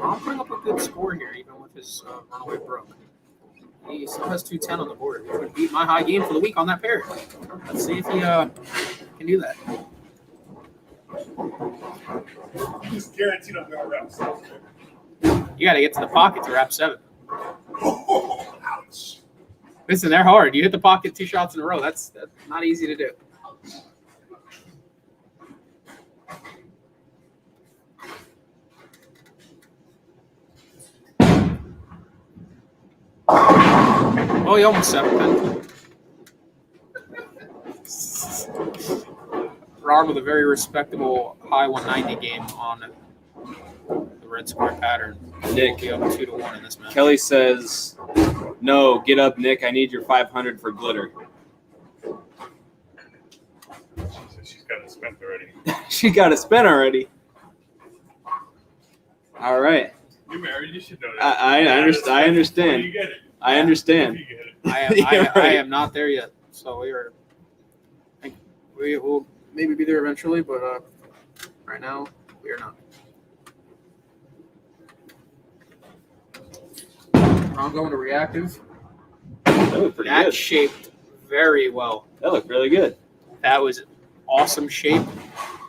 Speaker 1: Ron putting up a good score here, even with his runaway broke. He still has 210 on the board, which would beat my high game for the week on that pair. Let's see if he can do that.
Speaker 2: He's guaranteed I'm going to wrap 7.
Speaker 1: You got to get to the pocket to wrap 7.
Speaker 2: Oh, ouch.
Speaker 1: Listen, they're hard. You hit the pocket 2 shots in a row. That's not easy to do. Oh, you almost 7 then. Ron with a very respectable high 190 game on the red square pattern.
Speaker 4: Nick,
Speaker 1: Will be up 2 to 1 in this match.
Speaker 4: Kelly says, "No, get up, Nick. I need your 500 for glitter."
Speaker 2: She's got it spent already.
Speaker 4: She got it spent already. All right.
Speaker 2: You're married. You should know that.
Speaker 4: I understand.
Speaker 2: You get it.
Speaker 4: I understand.
Speaker 2: You get it.
Speaker 1: I am not there yet, so we will maybe be there eventually, but right now we are not. I'm going to reactive.
Speaker 4: That looked pretty
Speaker 1: That
Speaker 4: good.
Speaker 1: shaped very well.
Speaker 4: That looked really good.
Speaker 1: That was awesome shape.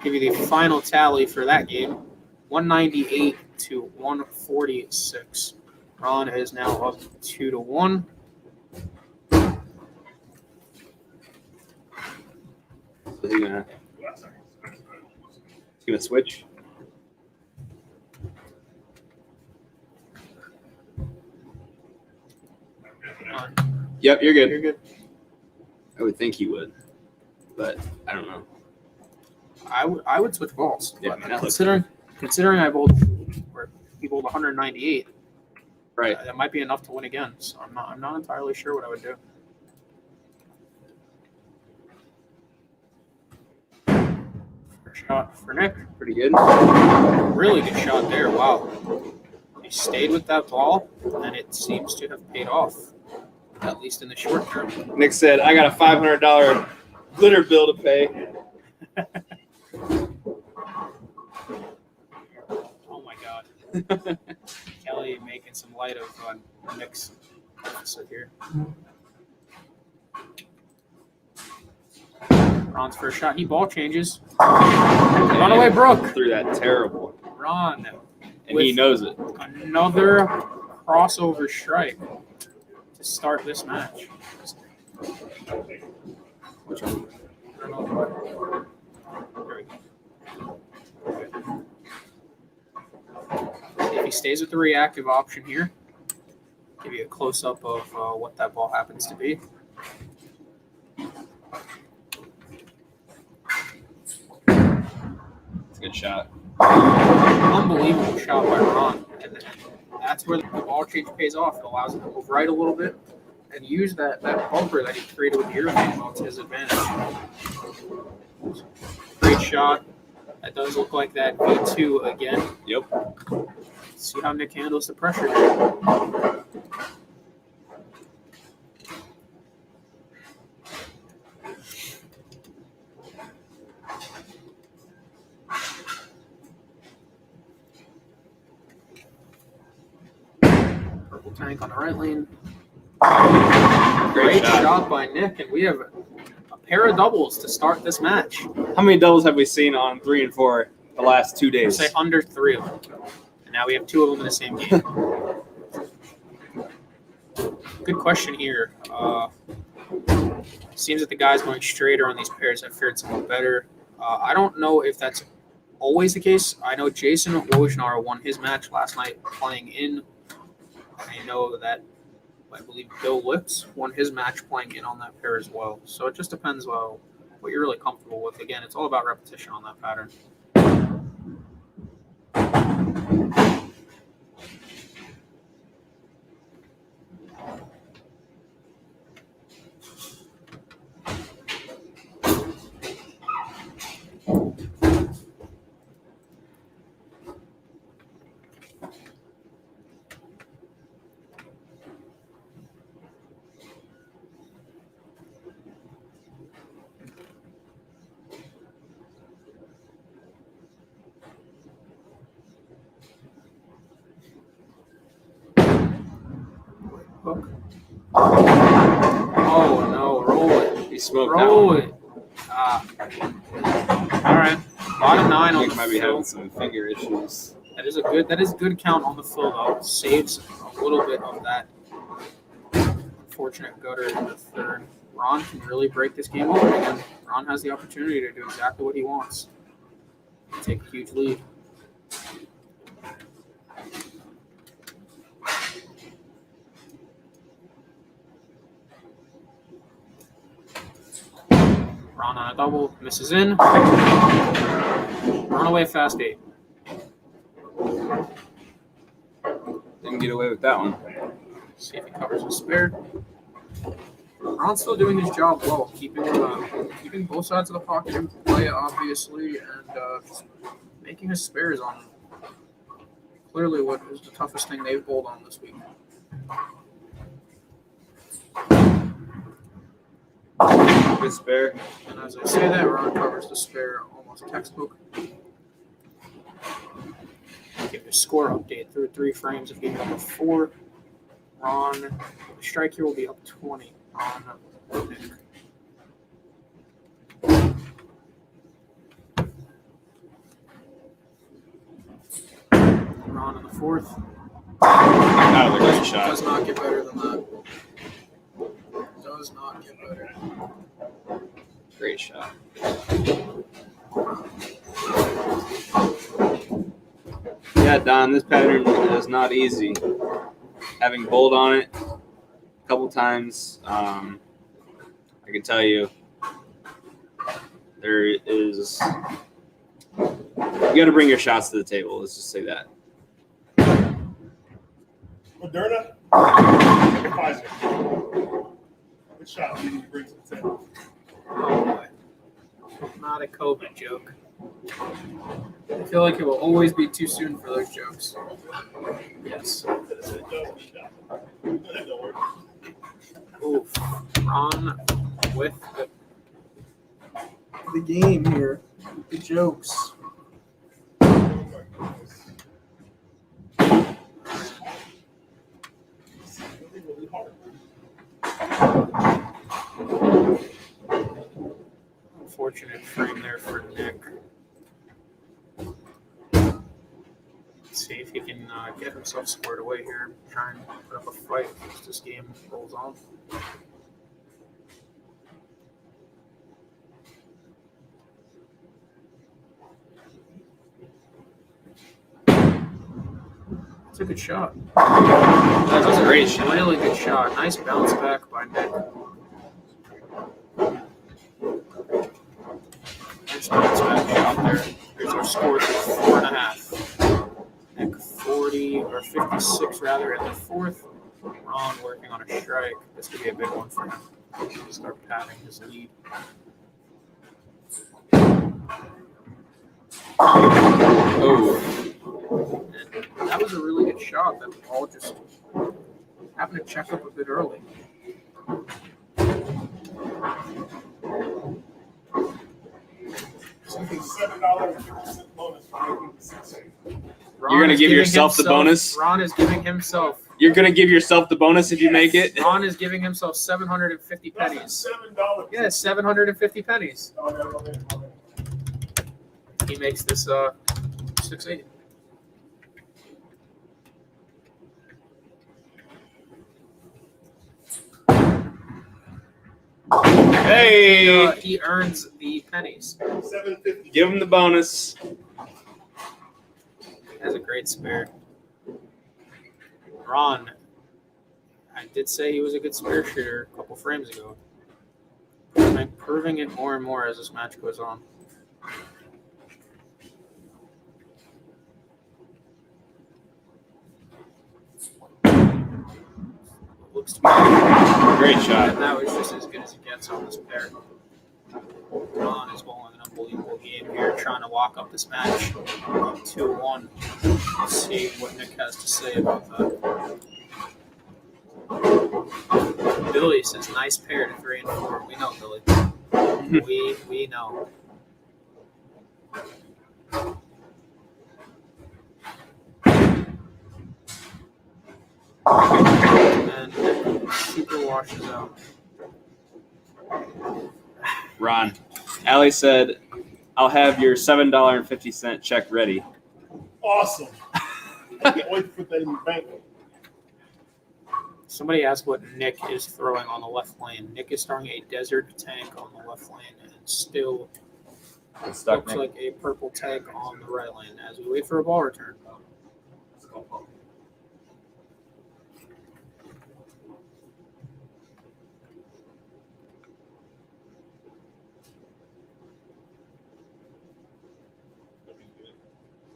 Speaker 1: Give you the final tally for that game: 198 to 146. Ron is now up 2 to 1.
Speaker 4: So he's gonna switch. Yep, you're good.
Speaker 1: You're good.
Speaker 4: I would think he would, but I don't know.
Speaker 1: I would switch balls.
Speaker 4: Yeah,
Speaker 1: But
Speaker 4: man, that looks
Speaker 1: considering I bowled or he bowled 198,
Speaker 4: right.
Speaker 1: that might be enough to win again. So I'm not entirely sure what I would do. First shot for Nick.
Speaker 4: Pretty good.
Speaker 1: Really good shot there. Wow. He stayed with that ball, and it seems to have paid off, at least in the short term.
Speaker 4: Nick said, "I got a $500 glitter bill to pay."
Speaker 1: Oh my God. Kelly making some light of Nick's deficit here. Ron's first shot. He ball changes. Runaway broke.
Speaker 4: Threw that terrible,
Speaker 1: Ron
Speaker 4: and he knows it.
Speaker 1: another crossover strike to start this match. Which one? I don't know. There we go. If he stays with the reactive option here, give you a close-up of what that ball happens to be.
Speaker 4: It's a good shot.
Speaker 1: Unbelievable shot by Ron. And that's where the ball change pays off. It allows him to move right a little bit and use that bumper that he created with the airplane ball to his advantage. Great shot. That does look like that V2 again.
Speaker 4: Yep.
Speaker 1: See how Nick handles the pressure. Purple tank on the right lane. Great shot by Nick, and we have a pair of doubles to start this match.
Speaker 4: How many doubles have we seen on 3 and 4 the last 2 days?
Speaker 1: Say under 3 of them. And now we have 2 of them in the same game. Good question here. Seems that the guys going straighter on these pairs have fared somewhat better. I don't know if that's always the case. I know Jason Wojnar won his match last night playing in. I know that I believe Bill Lips won his match playing in on that pair as well. So it just depends what you're really comfortable with. Again, it's all about repetition on that pattern. Hook. Oh no, roll it.
Speaker 4: He smoked
Speaker 1: Roll
Speaker 4: that
Speaker 1: it. All right. Bottom 9
Speaker 4: one.
Speaker 1: on
Speaker 4: Nick
Speaker 1: the
Speaker 4: might be
Speaker 1: fill.
Speaker 4: having some finger issues.
Speaker 1: That is good count on the fill though. Saves a little bit of that unfortunate gutter in the third. Ron can really break this game open again. Ron has the opportunity to do exactly what he wants. Take a huge lead. Ron on a double, misses in. Run away fast 8.
Speaker 4: Didn't get away with that one.
Speaker 1: See if he covers his spare. Ron's still doing his job well, keeping both sides of the pocket in play, obviously, and just making his spares on clearly what is the toughest thing they've bowled on this week.
Speaker 4: Good spare.
Speaker 1: And as I say that, Ron covers the spare almost textbook. Give a score update through 3 frames of game number 4. Ron, the strike here will be up 20 on Nick. Ron in the 4th.
Speaker 4: Another great shot.
Speaker 1: Does not get better than that. Does not get better.
Speaker 4: Great shot. Yeah, Don, this pattern is not easy. Having bowled on it a couple times, I can tell you there is. You got to bring your shots to the table. Let's just say that.
Speaker 2: Moderna, Pfizer. Good shot. He brings it to the table.
Speaker 1: Oh boy. Not a COVID joke. I feel like it will always be too soon for those jokes. Yes. Oof. Ron with the game here. The jokes. Unfortunate frame there for Nick. Let's see if he can get himself squared away here. Try and put up a fight as this game rolls on. That's a good shot. That was a
Speaker 4: great shot.
Speaker 1: Really good shot. Nice bounce back by Nick. Nice bounce back shot there. Here's our score to 4.5. Nick 40 or 56 rather in the 4th. Ron working on a strike. This could be a big one for him. He'll start padding his lead.
Speaker 4: Oh,
Speaker 1: And that was a really good shot. That ball just happened to check up a bit early.
Speaker 2: $7.50 bonus for making the 6-8.
Speaker 1: Ron
Speaker 4: You're gonna
Speaker 1: is
Speaker 4: give
Speaker 1: giving
Speaker 4: yourself the bonus?
Speaker 1: Ron is giving himself.
Speaker 4: you're gonna give yourself the bonus if you make it.
Speaker 1: Ron is giving himself 750
Speaker 2: That's
Speaker 1: pennies.
Speaker 2: $7.
Speaker 1: Yeah, 750 pennies.
Speaker 2: Oh, yeah, okay.
Speaker 1: He makes this 6-8.
Speaker 4: Hey,
Speaker 1: He earns the pennies.
Speaker 2: $7.50.
Speaker 4: give him the bonus.
Speaker 1: Has a great spare. Ron, I did say he was a good spare shooter a couple frames ago. I'm proving it more and more as this match goes on. Looks to be
Speaker 4: Great shot.
Speaker 1: and that was just as good as it gets on this pair. Ron is bowling an unbelievable game here, trying to lock up this match. 2-1. Let's see what Nick has to say about that. Billy says, nice pair to 3 and 4. We know, Billy. we know. And super washes out.
Speaker 4: Ron, Allie said, "I'll have your $7.50 check ready."
Speaker 2: Awesome. I can't wait to put that in the bank.
Speaker 1: Somebody asked what Nick is throwing on the left lane. Nick is throwing a desert tank on the left lane and still
Speaker 4: It's stuck,
Speaker 1: looks
Speaker 4: Nick.
Speaker 1: like a purple tank on the right lane as we wait for a ball return.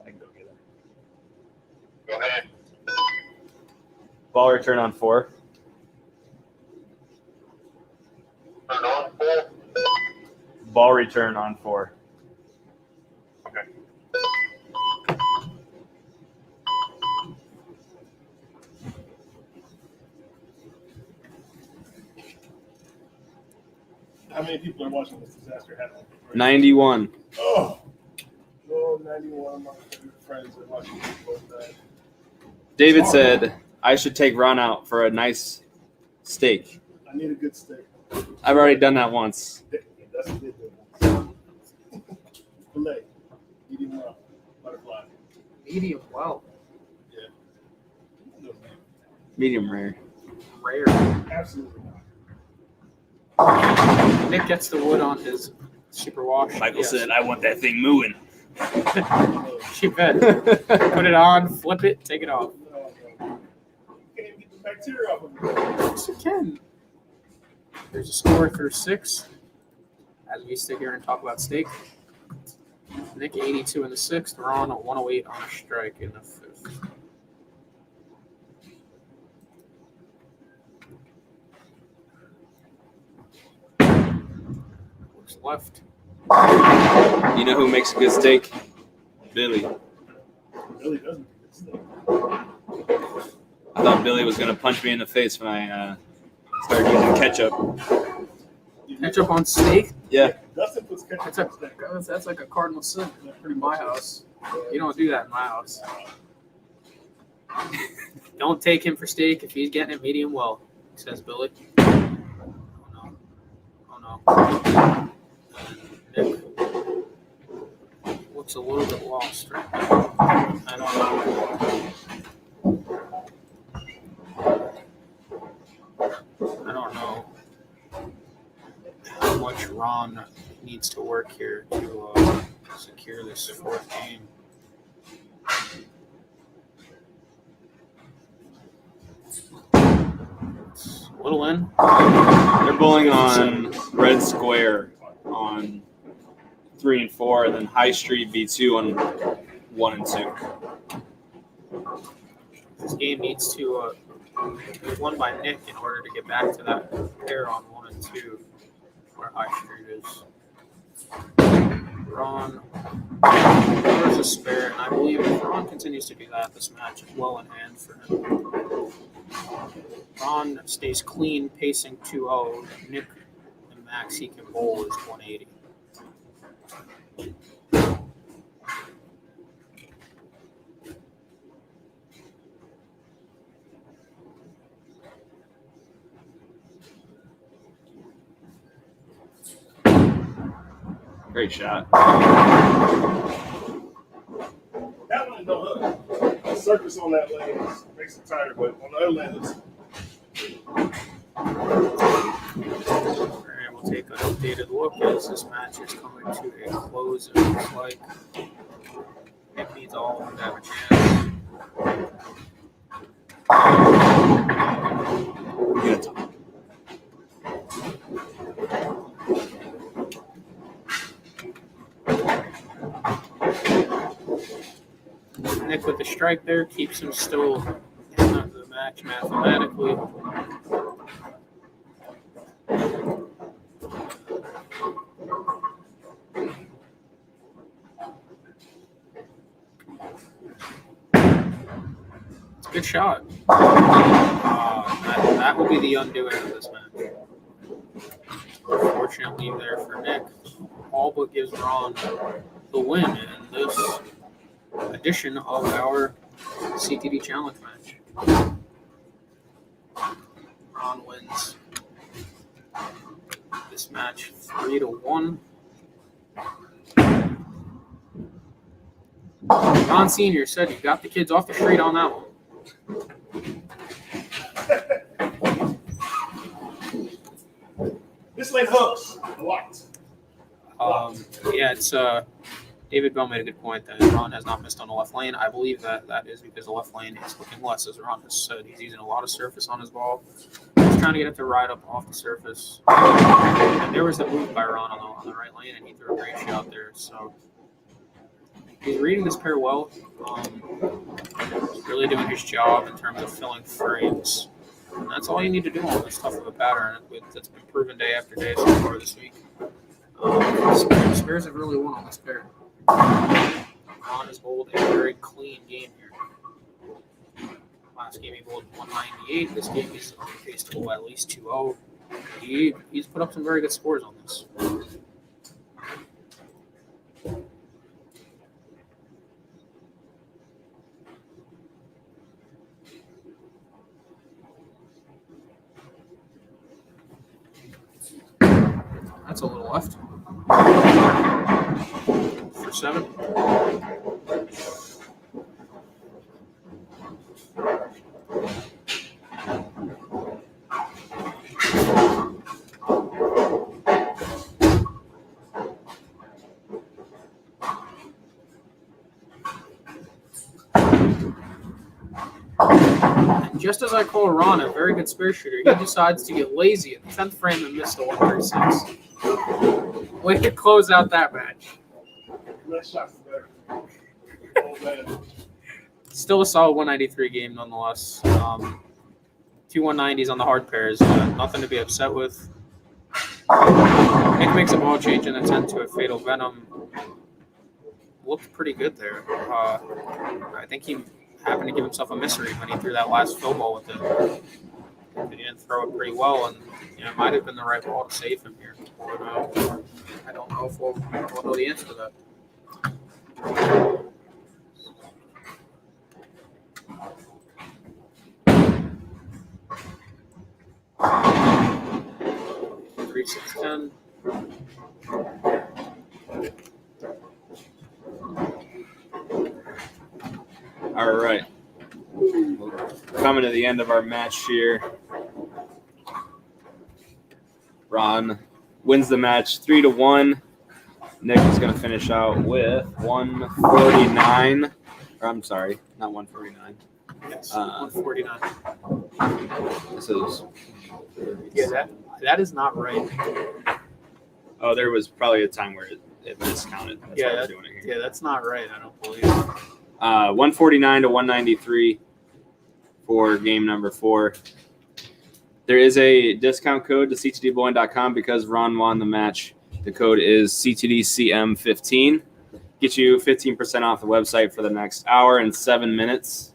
Speaker 4: I can go get it.
Speaker 2: Go ahead.
Speaker 4: Ball return on 4.
Speaker 2: Turn on 4.
Speaker 4: Ball return on 4.
Speaker 2: Okay. How many people are watching this disaster happen?
Speaker 4: 91.
Speaker 2: Oh, 91 of my favorite friends are watching this both days.
Speaker 4: David said, "I should take Ron out for a nice steak."
Speaker 2: I need a good steak.
Speaker 4: I've already done that once.
Speaker 2: That's a good one. Filet, medium well, butterfly.
Speaker 1: Medium well.
Speaker 2: No,
Speaker 4: Medium rare.
Speaker 1: Rare.
Speaker 2: absolutely not.
Speaker 1: Nick gets the wood on his super wash.
Speaker 4: Michael
Speaker 1: Yes.
Speaker 4: said, "I want that thing moving."
Speaker 1: She bet. Put it on, flip it, take it off.
Speaker 2: No. You can't even get the bacteria off of it.
Speaker 1: Yes, you can. There's a score through 6 as we sit here and talk about steak. Nick 82 in the 6th. Ron 108 on a strike in the 5th. Looks left.
Speaker 4: You know who makes a good steak? Billy.
Speaker 2: It really doesn't get this thing.
Speaker 4: I thought Billy was going to punch me in the face when I started using ketchup.
Speaker 1: Ketchup on steak?
Speaker 4: Yeah.
Speaker 2: Dustin puts ketchup
Speaker 1: That's,
Speaker 2: on steak.
Speaker 1: that's like a cardinal sin in my house. You don't do that in my house. Don't take him for steak if he's getting it medium well, says Billy. Oh no. Oh no. Nick looks a little bit lost right now. I don't know how much Ron needs to work here to secure this 4th game. It's a little in.
Speaker 4: They're bowling on red square on 3 and 4, and then High Street V2 on 1 and 2.
Speaker 1: This game needs to be won by Nick in order to get back to that pair on 1 and 2 where High Street is. Ron spare, and I believe if Ron continues to do that, this match is well in hand for him. Ron stays clean, pacing 2-0. Nick, the max he can bowl is 180.
Speaker 4: Great shot.
Speaker 2: That one no hook. The surface on that lane makes it tighter, but on the other lane, it's
Speaker 1: All right, we'll take an updated look as this match is coming to a close. It looks like Nick needs all of them to have a chance.
Speaker 4: Good.
Speaker 1: Nick with the strike there keeps him still in the match mathematically. It's a good shot. That will be the undoing of this match. Unfortunately, there for Nick, all but gives Ron the win in this edition of our CtD Challenge Match. Ron wins this match 3-1. Ron Sr. said you got the kids off the street on that one.
Speaker 2: this lane hooks a lot.
Speaker 1: Yeah, it's David Bell made a good point that Ron has not missed on the left lane. I believe that is because the left lane is looking less, as Ron has said. He's using a lot of surface on his ball. He's trying to get it to ride up off the surface. And there was the move by Ron on the right lane, and he threw a great shot there. So he's reading this pair well. He's really doing his job in terms of filling frames. And that's all you need to do on this tough of a pattern that's been proven day after day so far this week. Spares have really won on this pair. Ron has bowled a very clean game here. Last game he bowled 198. This game he's on pace to bowl at least 2-0. He's put up some very good scores on this. That's a little left. For 7. And just as I call Ron a very good spare shooter, he decides to get lazy at the 10th frame and miss the 136. Way to close out that match.
Speaker 2: Less shots better. Oh, man.
Speaker 1: Still a solid 193 game nonetheless. 2 190s on the hard pairs. Nothing to be upset with. Nick makes a ball change and a 10 to a fatal venom. Looked pretty good there. I think he happened to give himself a misery when he threw that last fill ball with it. He didn't throw it pretty well, and it might have been the right ball to save him here. But I don't know if we'll know the answer to that. Three, 6, 10.
Speaker 4: All right. Coming to the end of our match here. Ron wins the match 3-1. Nick is going to finish out with 149. Or I'm sorry, not 149.
Speaker 1: Yes, 149.
Speaker 4: This is.
Speaker 1: Yeah, that is not right.
Speaker 4: Oh, there was probably a time where it miscounted. That's why we're doing it here.
Speaker 1: Yeah, that's not right. I don't believe.
Speaker 4: 149 to 193 for game number 4. There is a discount code to CtDBowling.com because Ron won the match. The code is CtDCM15. get you 15% off the website for the next hour and 7 minutes.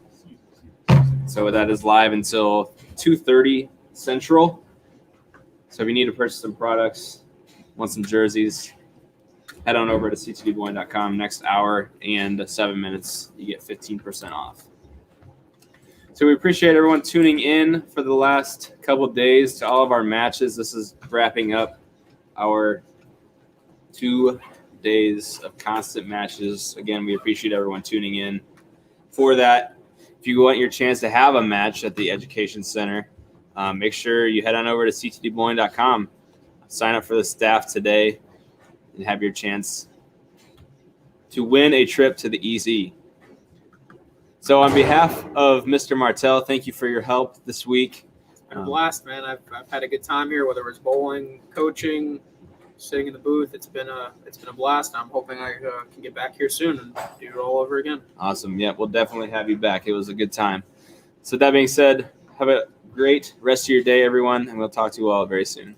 Speaker 4: So that is live until 2:30 Central. So if you need to purchase some products, want some jerseys, head on over to ctdbowling.com. Next hour and 7 minutes, you get 15% off. So we appreciate everyone tuning in for the last couple of days to all of our matches. This is wrapping up our 2 days of constant matches. Again, we appreciate everyone tuning in for that. If you want your chance to have a match at the Education Center, make sure you head on over to ctdbowling.com. Sign up for the staff today and have your chance to win a trip to the EC. So on behalf of Mr. Martell, thank you for your help this week.
Speaker 1: It's been a blast, man. I've had a good time here, whether it's bowling, coaching, sitting in the booth. It's been a blast. I'm hoping I can get back here soon and do it all over again.
Speaker 4: Awesome. Yeah, we'll definitely have you back. It was a good time. So that being said, have a great rest of your day, everyone, and we'll talk to you all very soon.